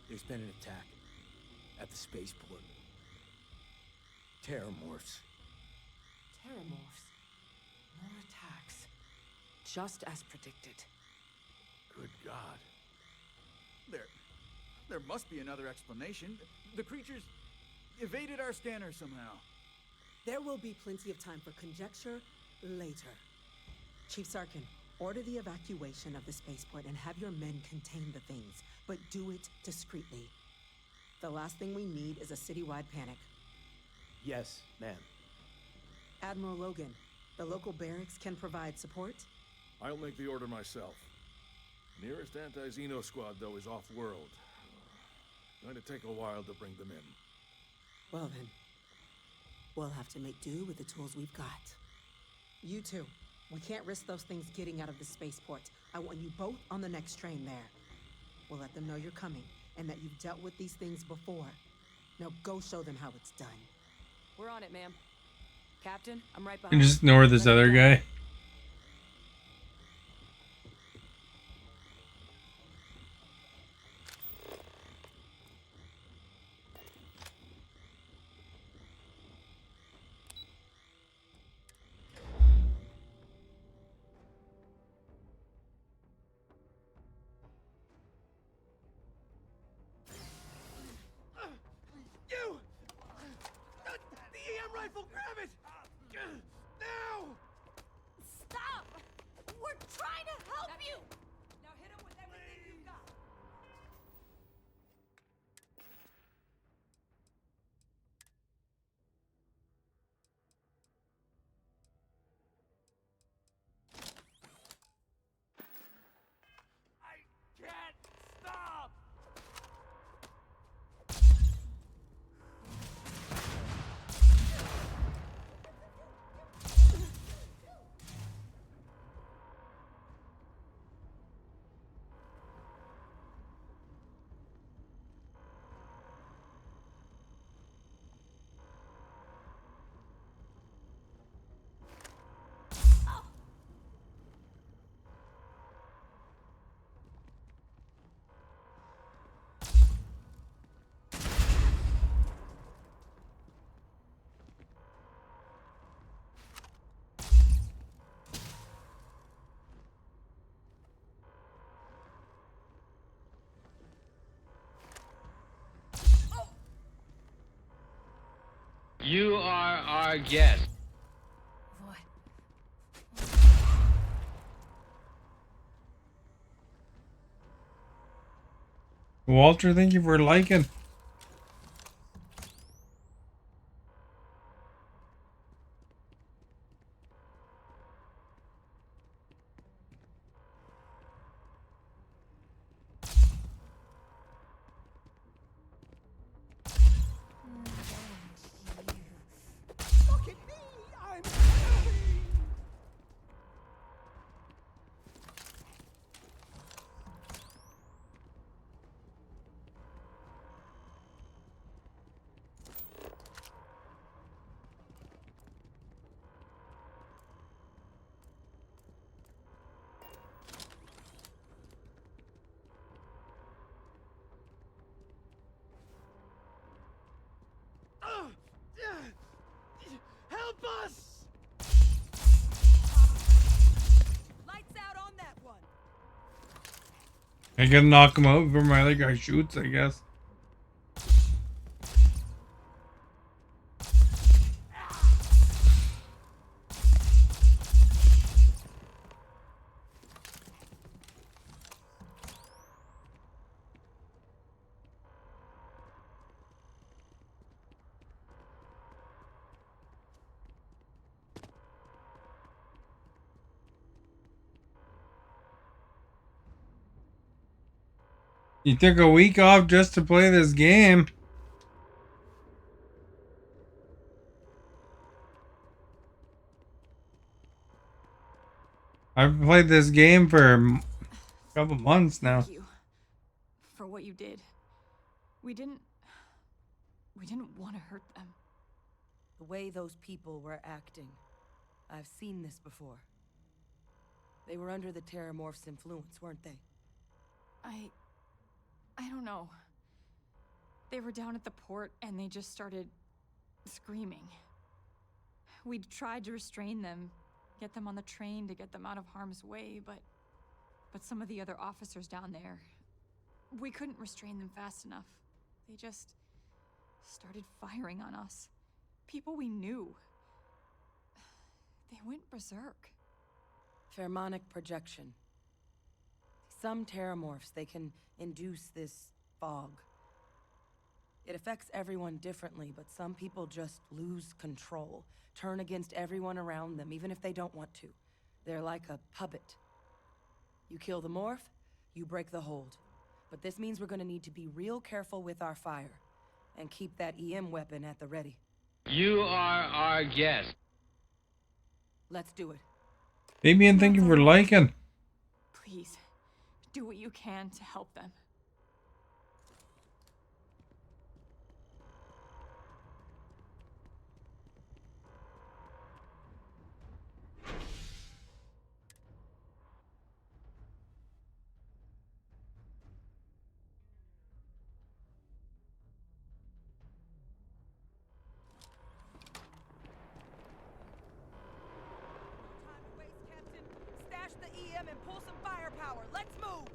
Speaker 7: There's been an attack at the spaceport. Terramorphs.
Speaker 10: Terramorphs. More attacks. Just as predicted.
Speaker 7: Good God.
Speaker 22: There must be another explanation. The creatures evaded our scanner somehow.
Speaker 21: There will be plenty of time for conjecture later. Chief Sarkin, order the evacuation of the spaceport and have your men contain the things, but do it discreetly. The last thing we need is a citywide panic.
Speaker 7: Yes, ma'am.
Speaker 21: Admiral Logan, the local barracks can provide support?
Speaker 9: I'll make the order myself. Nearest anti-Xeno squad, though, is off-world. Going to take a while to bring them in.
Speaker 21: Well then, we'll have to make do with the tools we've got. You two, we can't risk those things getting out of the spaceport. I want you both on the next train there. We'll let them know you're coming, and that you've dealt with these things before. Now go show them how it's done.
Speaker 10: We're on it, ma'am. Captain, I'm right behind
Speaker 1: And just ignore this other guy.
Speaker 3: You! The EM rifle, grab it! Now!
Speaker 8: Stop! We're trying to help you! Now hit him with everything you've got.
Speaker 3: I can't stop!
Speaker 5: You are our guest.
Speaker 10: What?
Speaker 1: Walter, thank you for liking.
Speaker 3: Look at me! I'm happy!
Speaker 20: Help us!
Speaker 12: Lights out on that one.
Speaker 1: I gotta knock him out before my other guy shoots, I guess. You took a week off just to play this game. I've played this game for a couple months now.
Speaker 4: Thank you for what you did. We didn't want to hurt them.
Speaker 12: The way those people were acting, I've seen this before. They were under the Terramorph's influence, weren't they?
Speaker 4: I don't know. They were down at the port and they just started screaming. We tried to restrain them, get them on the train to get them out of harm's way, but some of the other officers down there, we couldn't restrain them fast enough. They just started firing on us. People we knew. They went berserk.
Speaker 12: Pheromonic projection. Some Terramorphs, they can induce this fog. It affects everyone differently, but some people just lose control, turn against everyone around them, even if they don't want to. They're like a puppet. You kill the morph, you break the hold. But this means we're gonna need to be real careful with our fire, and keep that EM weapon at the ready.
Speaker 5: You are our guest.
Speaker 12: Let's do it.
Speaker 1: Damien, thank you for liking.
Speaker 4: Please, do what you can to help them.
Speaker 12: Stash the EM and pull some firepower. Let's move!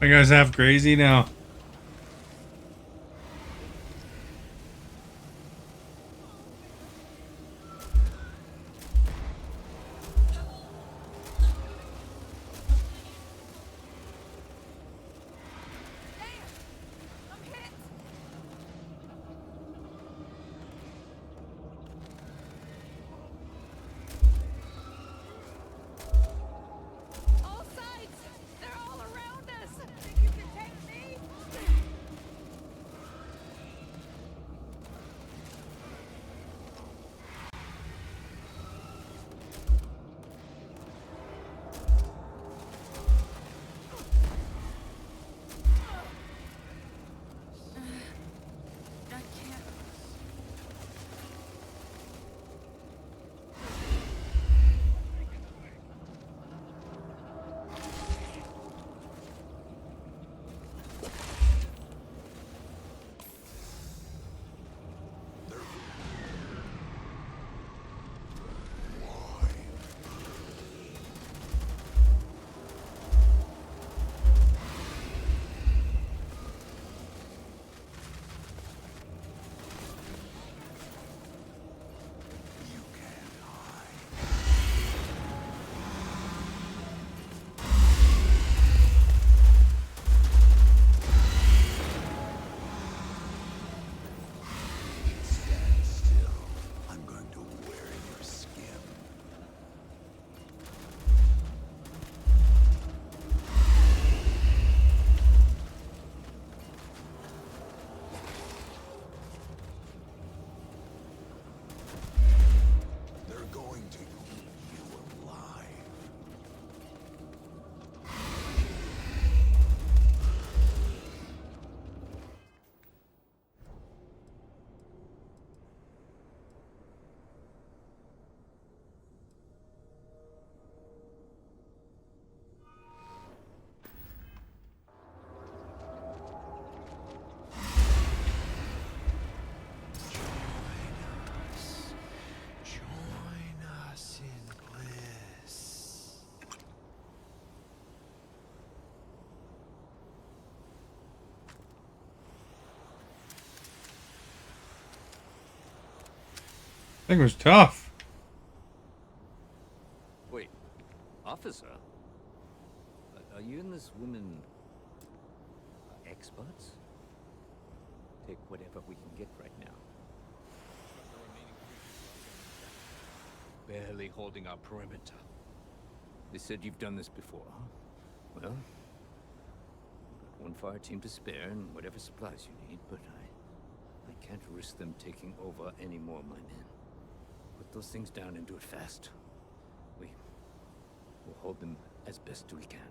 Speaker 1: My guy's half crazy now.
Speaker 8: All sides! They're all around us! Think you can take me?
Speaker 20: I can't.
Speaker 3: Stand still. I'm going to wear your skin. They're going to eat you alive. Join us in bliss.
Speaker 1: Thing was tough.
Speaker 11: Wait, officer? Are you and this woman experts? Take whatever we can get right now. Barely holding our perimeter. They said you've done this before, huh? Well, we've got one fire team to spare and whatever supplies you need, but I can't risk them taking over any more of my men. Put those things down and do it fast. We'll hold them as best we can.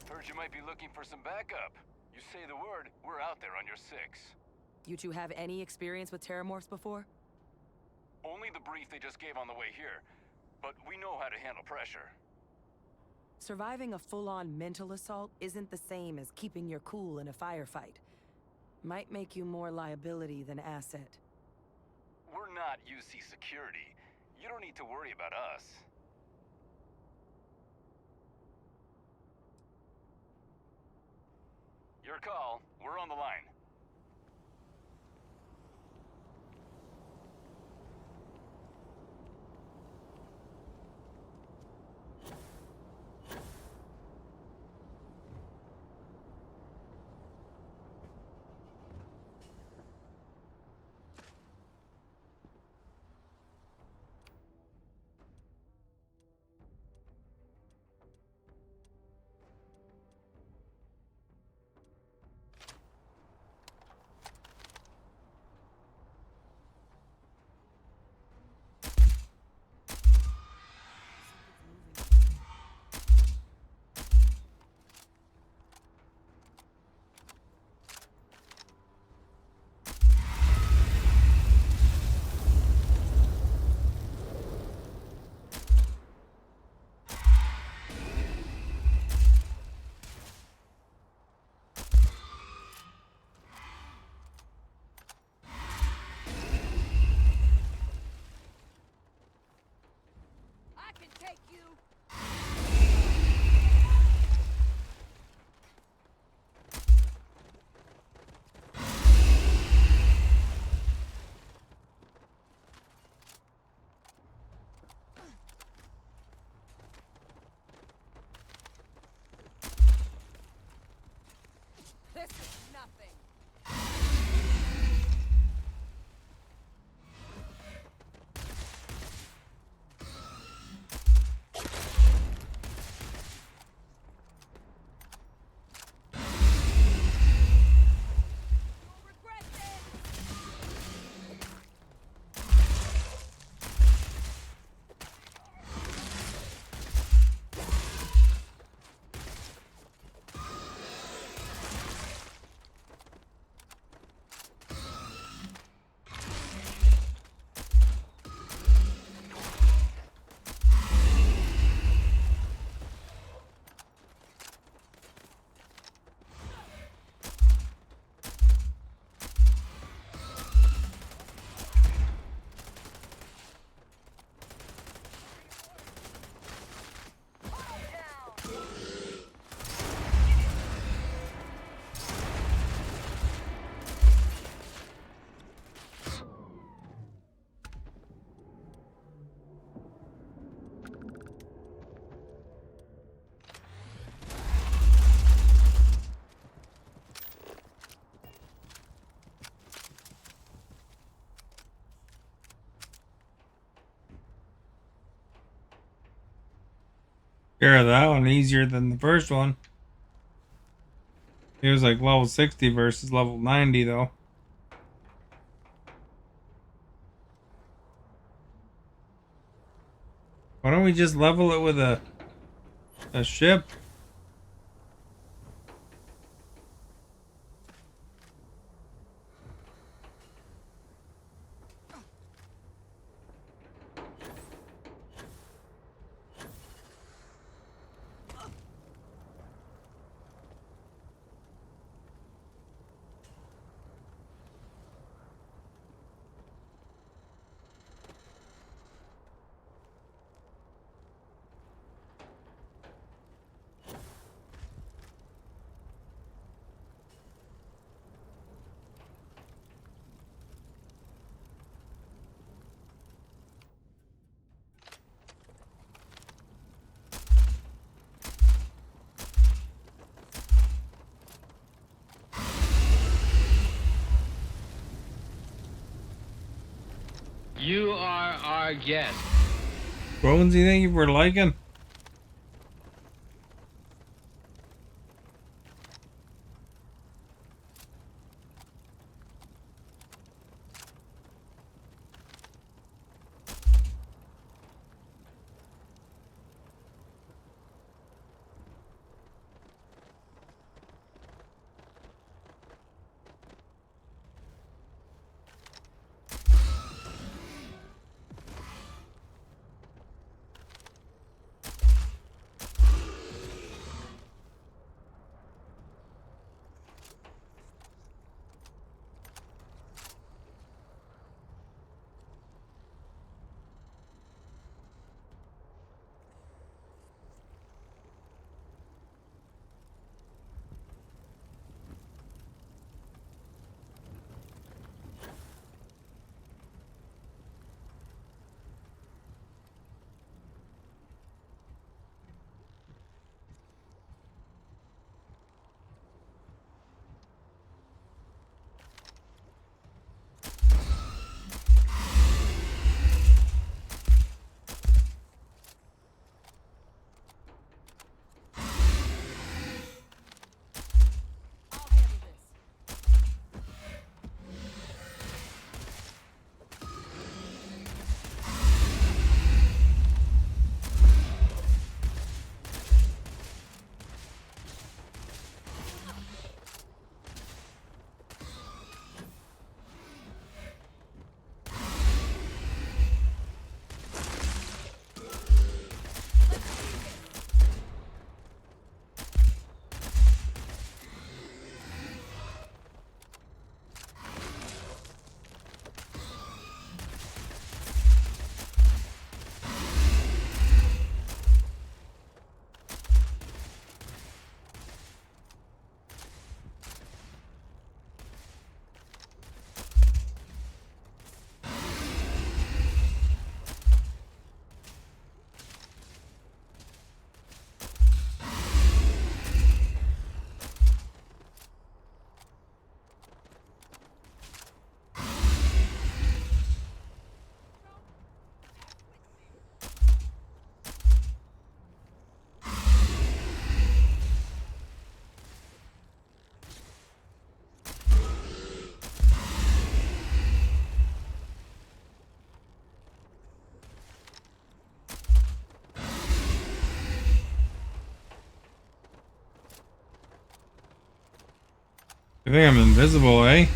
Speaker 5: Heard you might be looking for some backup. You say the word, we're out there on your 6.
Speaker 12: You two have any experience with terramorphs before?
Speaker 5: Only the brief they just gave on the way here, but we know how to handle pressure.
Speaker 12: Surviving a full-on mental assault isn't the same as keeping your cool in a firefight. Might make you more liability than asset.
Speaker 5: We're not UC security. You don't need to worry about us. Your call. We're on the line.
Speaker 1: Yeah, that one easier than the first one. It was like level 60 versus level 90 though. Why don't we just level it with a ship?
Speaker 13: You are our guest.
Speaker 1: Bonesy, thank you for liking. I think I'm invisible, eh?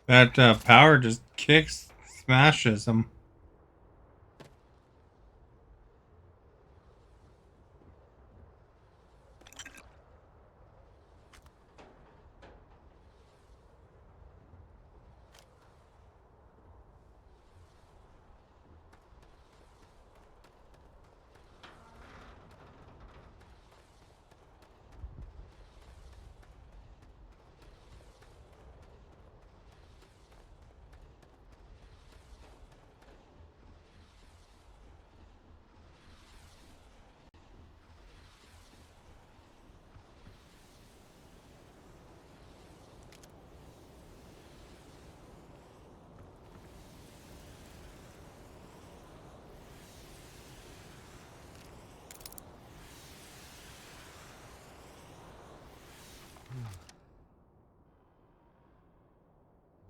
Speaker 1: That power just kicks, smashes them.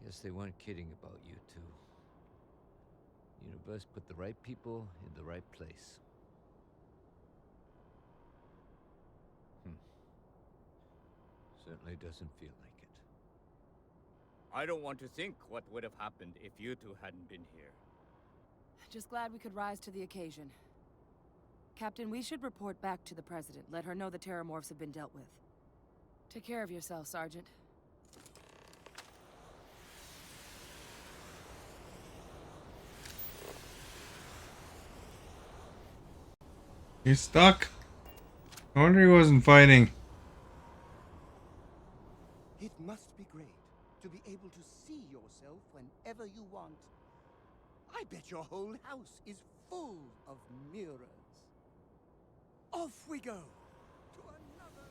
Speaker 11: Guess they weren't kidding about you two. Universe put the right people in the right place. Certainly doesn't feel like it.
Speaker 14: I don't want to think what would have happened if you two hadn't been here.
Speaker 12: Just glad we could rise to the occasion. Captain, we should report back to the President. Let her know the Terramorphs have been dealt with. Take care of yourself, Sergeant.
Speaker 1: He's stuck. I wonder he wasn't fighting.
Speaker 3: It must be great to be able to see yourself whenever you want. I bet your whole house is full of mirrors. Off we go to another.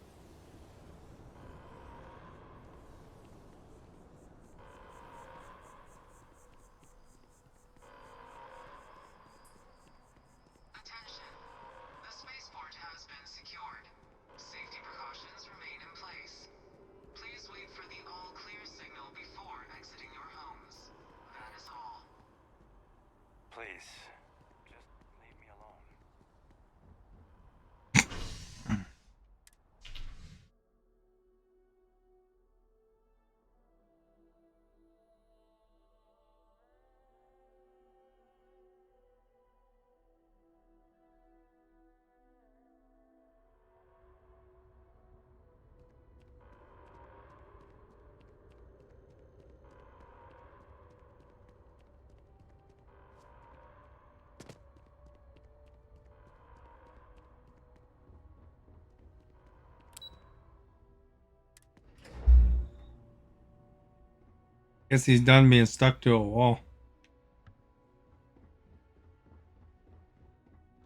Speaker 17: Attention. The spaceport has been secured. Safety precautions remain in place. Please wait for the all-clear signal before exiting your homes. That is all.
Speaker 5: Please, just leave me alone.
Speaker 1: Guess he's done being stuck to a wall.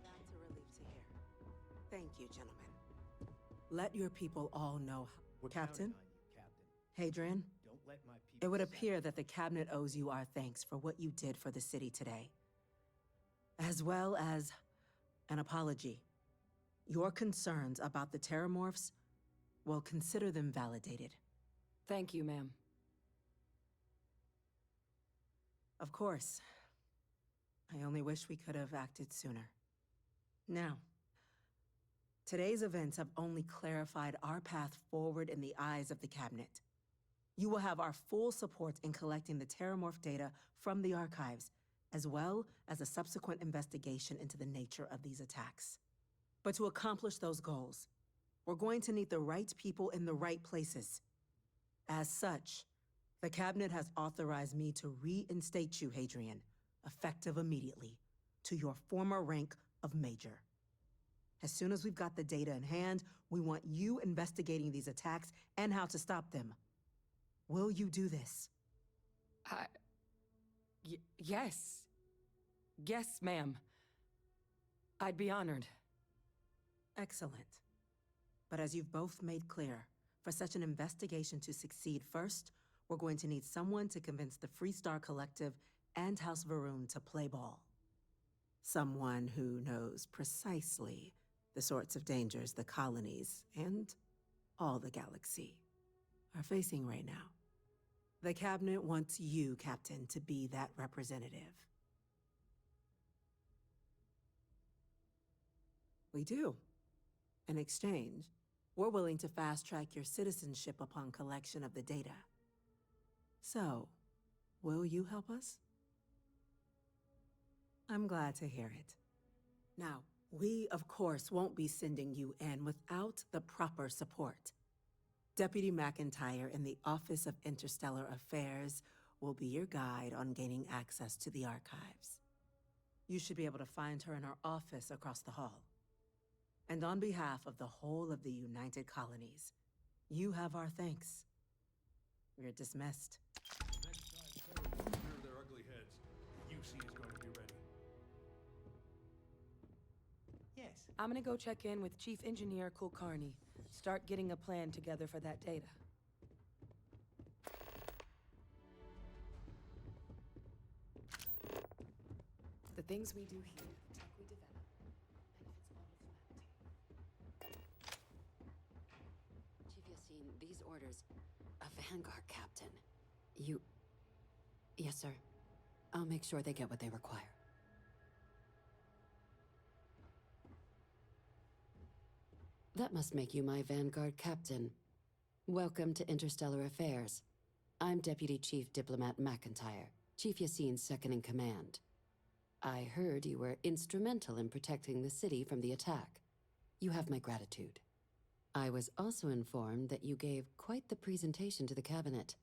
Speaker 21: That's a relief to hear. Thank you, gentlemen. Let your people all know. Captain? Hadrian? It would appear that the Cabinet owes you our thanks for what you did for the city today, as well as an apology. Your concerns about the Terramorphs, well, consider them validated.
Speaker 12: Thank you, ma'am.
Speaker 21: Of course. I only wish we could have acted sooner. Now, today's events have only clarified our path forward in the eyes of the Cabinet. You will have our full support in collecting the Terramorph data from the archives, as well as a subsequent investigation into the nature of these attacks. But to accomplish those goals, we're going to need the right people in the right places. As such, the Cabinet has authorized me to reinstate you, Hadrian, effective immediately, to your former rank of Major. As soon as we've got the data in hand, we want you investigating these attacks and how to stop them. Will you do this?
Speaker 12: Yes. Yes, ma'am. I'd be honored.
Speaker 21: Excellent. But as you've both made clear, for such an investigation to succeed first, we're going to need someone to convince the Freestar Collective and House Varun to play ball. Someone who knows precisely the sorts of dangers the colonies and all the galaxy are facing right now. The Cabinet wants you, Captain, to be that representative. We do. In exchange, we're willing to fast-track your citizenship upon collection of the data. So, will you help us? I'm glad to hear it. Now, we, of course, won't be sending you in without the proper support. Deputy McIntyre in the Office of Interstellar Affairs will be your guide on gaining access to the archives. You should be able to find her in her office across the hall. And on behalf of the whole of the United Colonies, you have our thanks. We're dismissed.
Speaker 9: Next time Terror rear their ugly heads, UC is going to be ready.
Speaker 12: Yes. I'm gonna go check in with Chief Engineer Kulkarni. Start getting a plan together for that data. The things we do here, the tech we develop, benefits all of humanity.
Speaker 15: Chief Yassine, these orders. A Vanguard captain. You... Yes, sir. I'll make sure they get what they require. That must make you my Vanguard captain. Welcome to Interstellar Affairs. I'm Deputy Chief Diplomat McIntyre, Chief Yassine's second-in-command. I heard you were instrumental in protecting the city from the attack. You have my gratitude. I was also informed that you gave quite the presentation to the cabinet.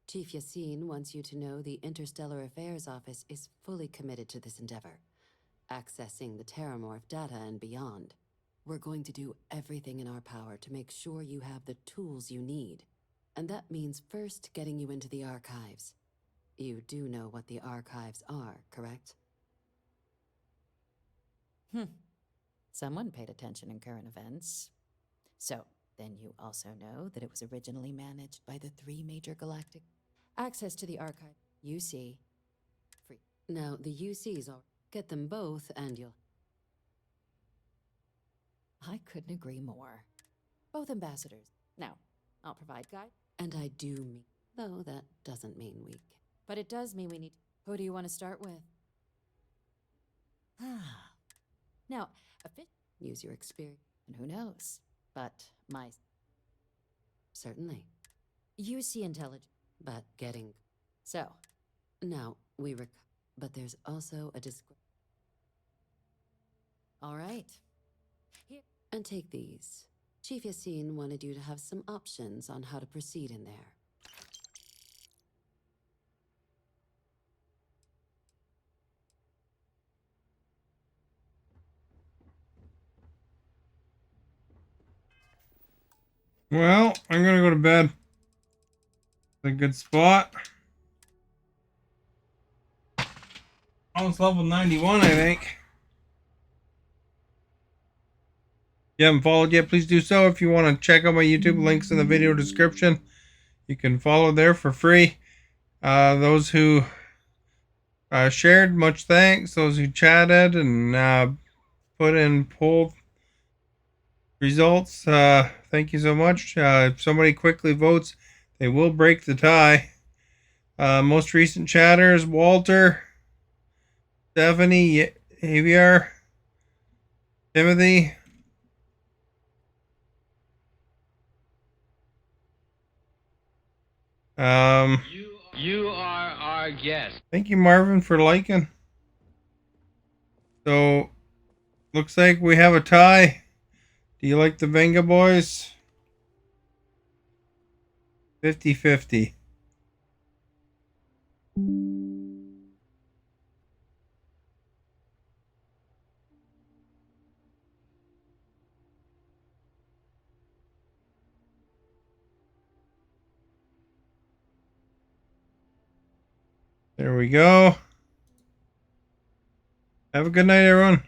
Speaker 15: Chief Yassine wants you to know the Interstellar Affairs Office is fully committed to this endeavor, accessing the Terramorph data and beyond. We're going to do everything in our power to make sure you have the tools you need. And that means first getting you into the archives. You do know what the archives are, correct?
Speaker 16: Someone paid attention in current events. So, then you also know that it was originally managed by the 3 major galactic... Access to the archive, UC, free.
Speaker 15: Now, the UCs all... Get them both and you'll...
Speaker 16: I couldn't agree more. Both ambassadors. Now, I'll provide guide.
Speaker 15: And I do mean... Though that doesn't mean weak.
Speaker 16: But it does mean we need... Who do you want to start with? Now,
Speaker 15: use your experience.
Speaker 16: And who knows? But my...
Speaker 15: Certainly.
Speaker 16: UC intelligence.
Speaker 15: But getting...
Speaker 16: So.
Speaker 15: Now, but there's also a
Speaker 16: All right.
Speaker 15: Here. And take these. Chief Yassine wanted you to have some options on how to proceed in there.
Speaker 1: Well, I'm gonna go to bed. It's a good spot. Almost level 91, I think. If you haven't followed yet, please do so. If you want to check out my YouTube, links in the video description. You can follow there for free. Those who shared, much thanks. Those who chatted and put in poll results, thank you so much. If somebody quickly votes, they will break the tie. Most recent chatters: Walter, Stephanie, Javier, Timothy.
Speaker 13: You are our guest.
Speaker 1: Thank you, Marvin, for liking. So, looks like we have a tie. Do you like the Venga boys? 50-50. There we go. Have a good night, everyone.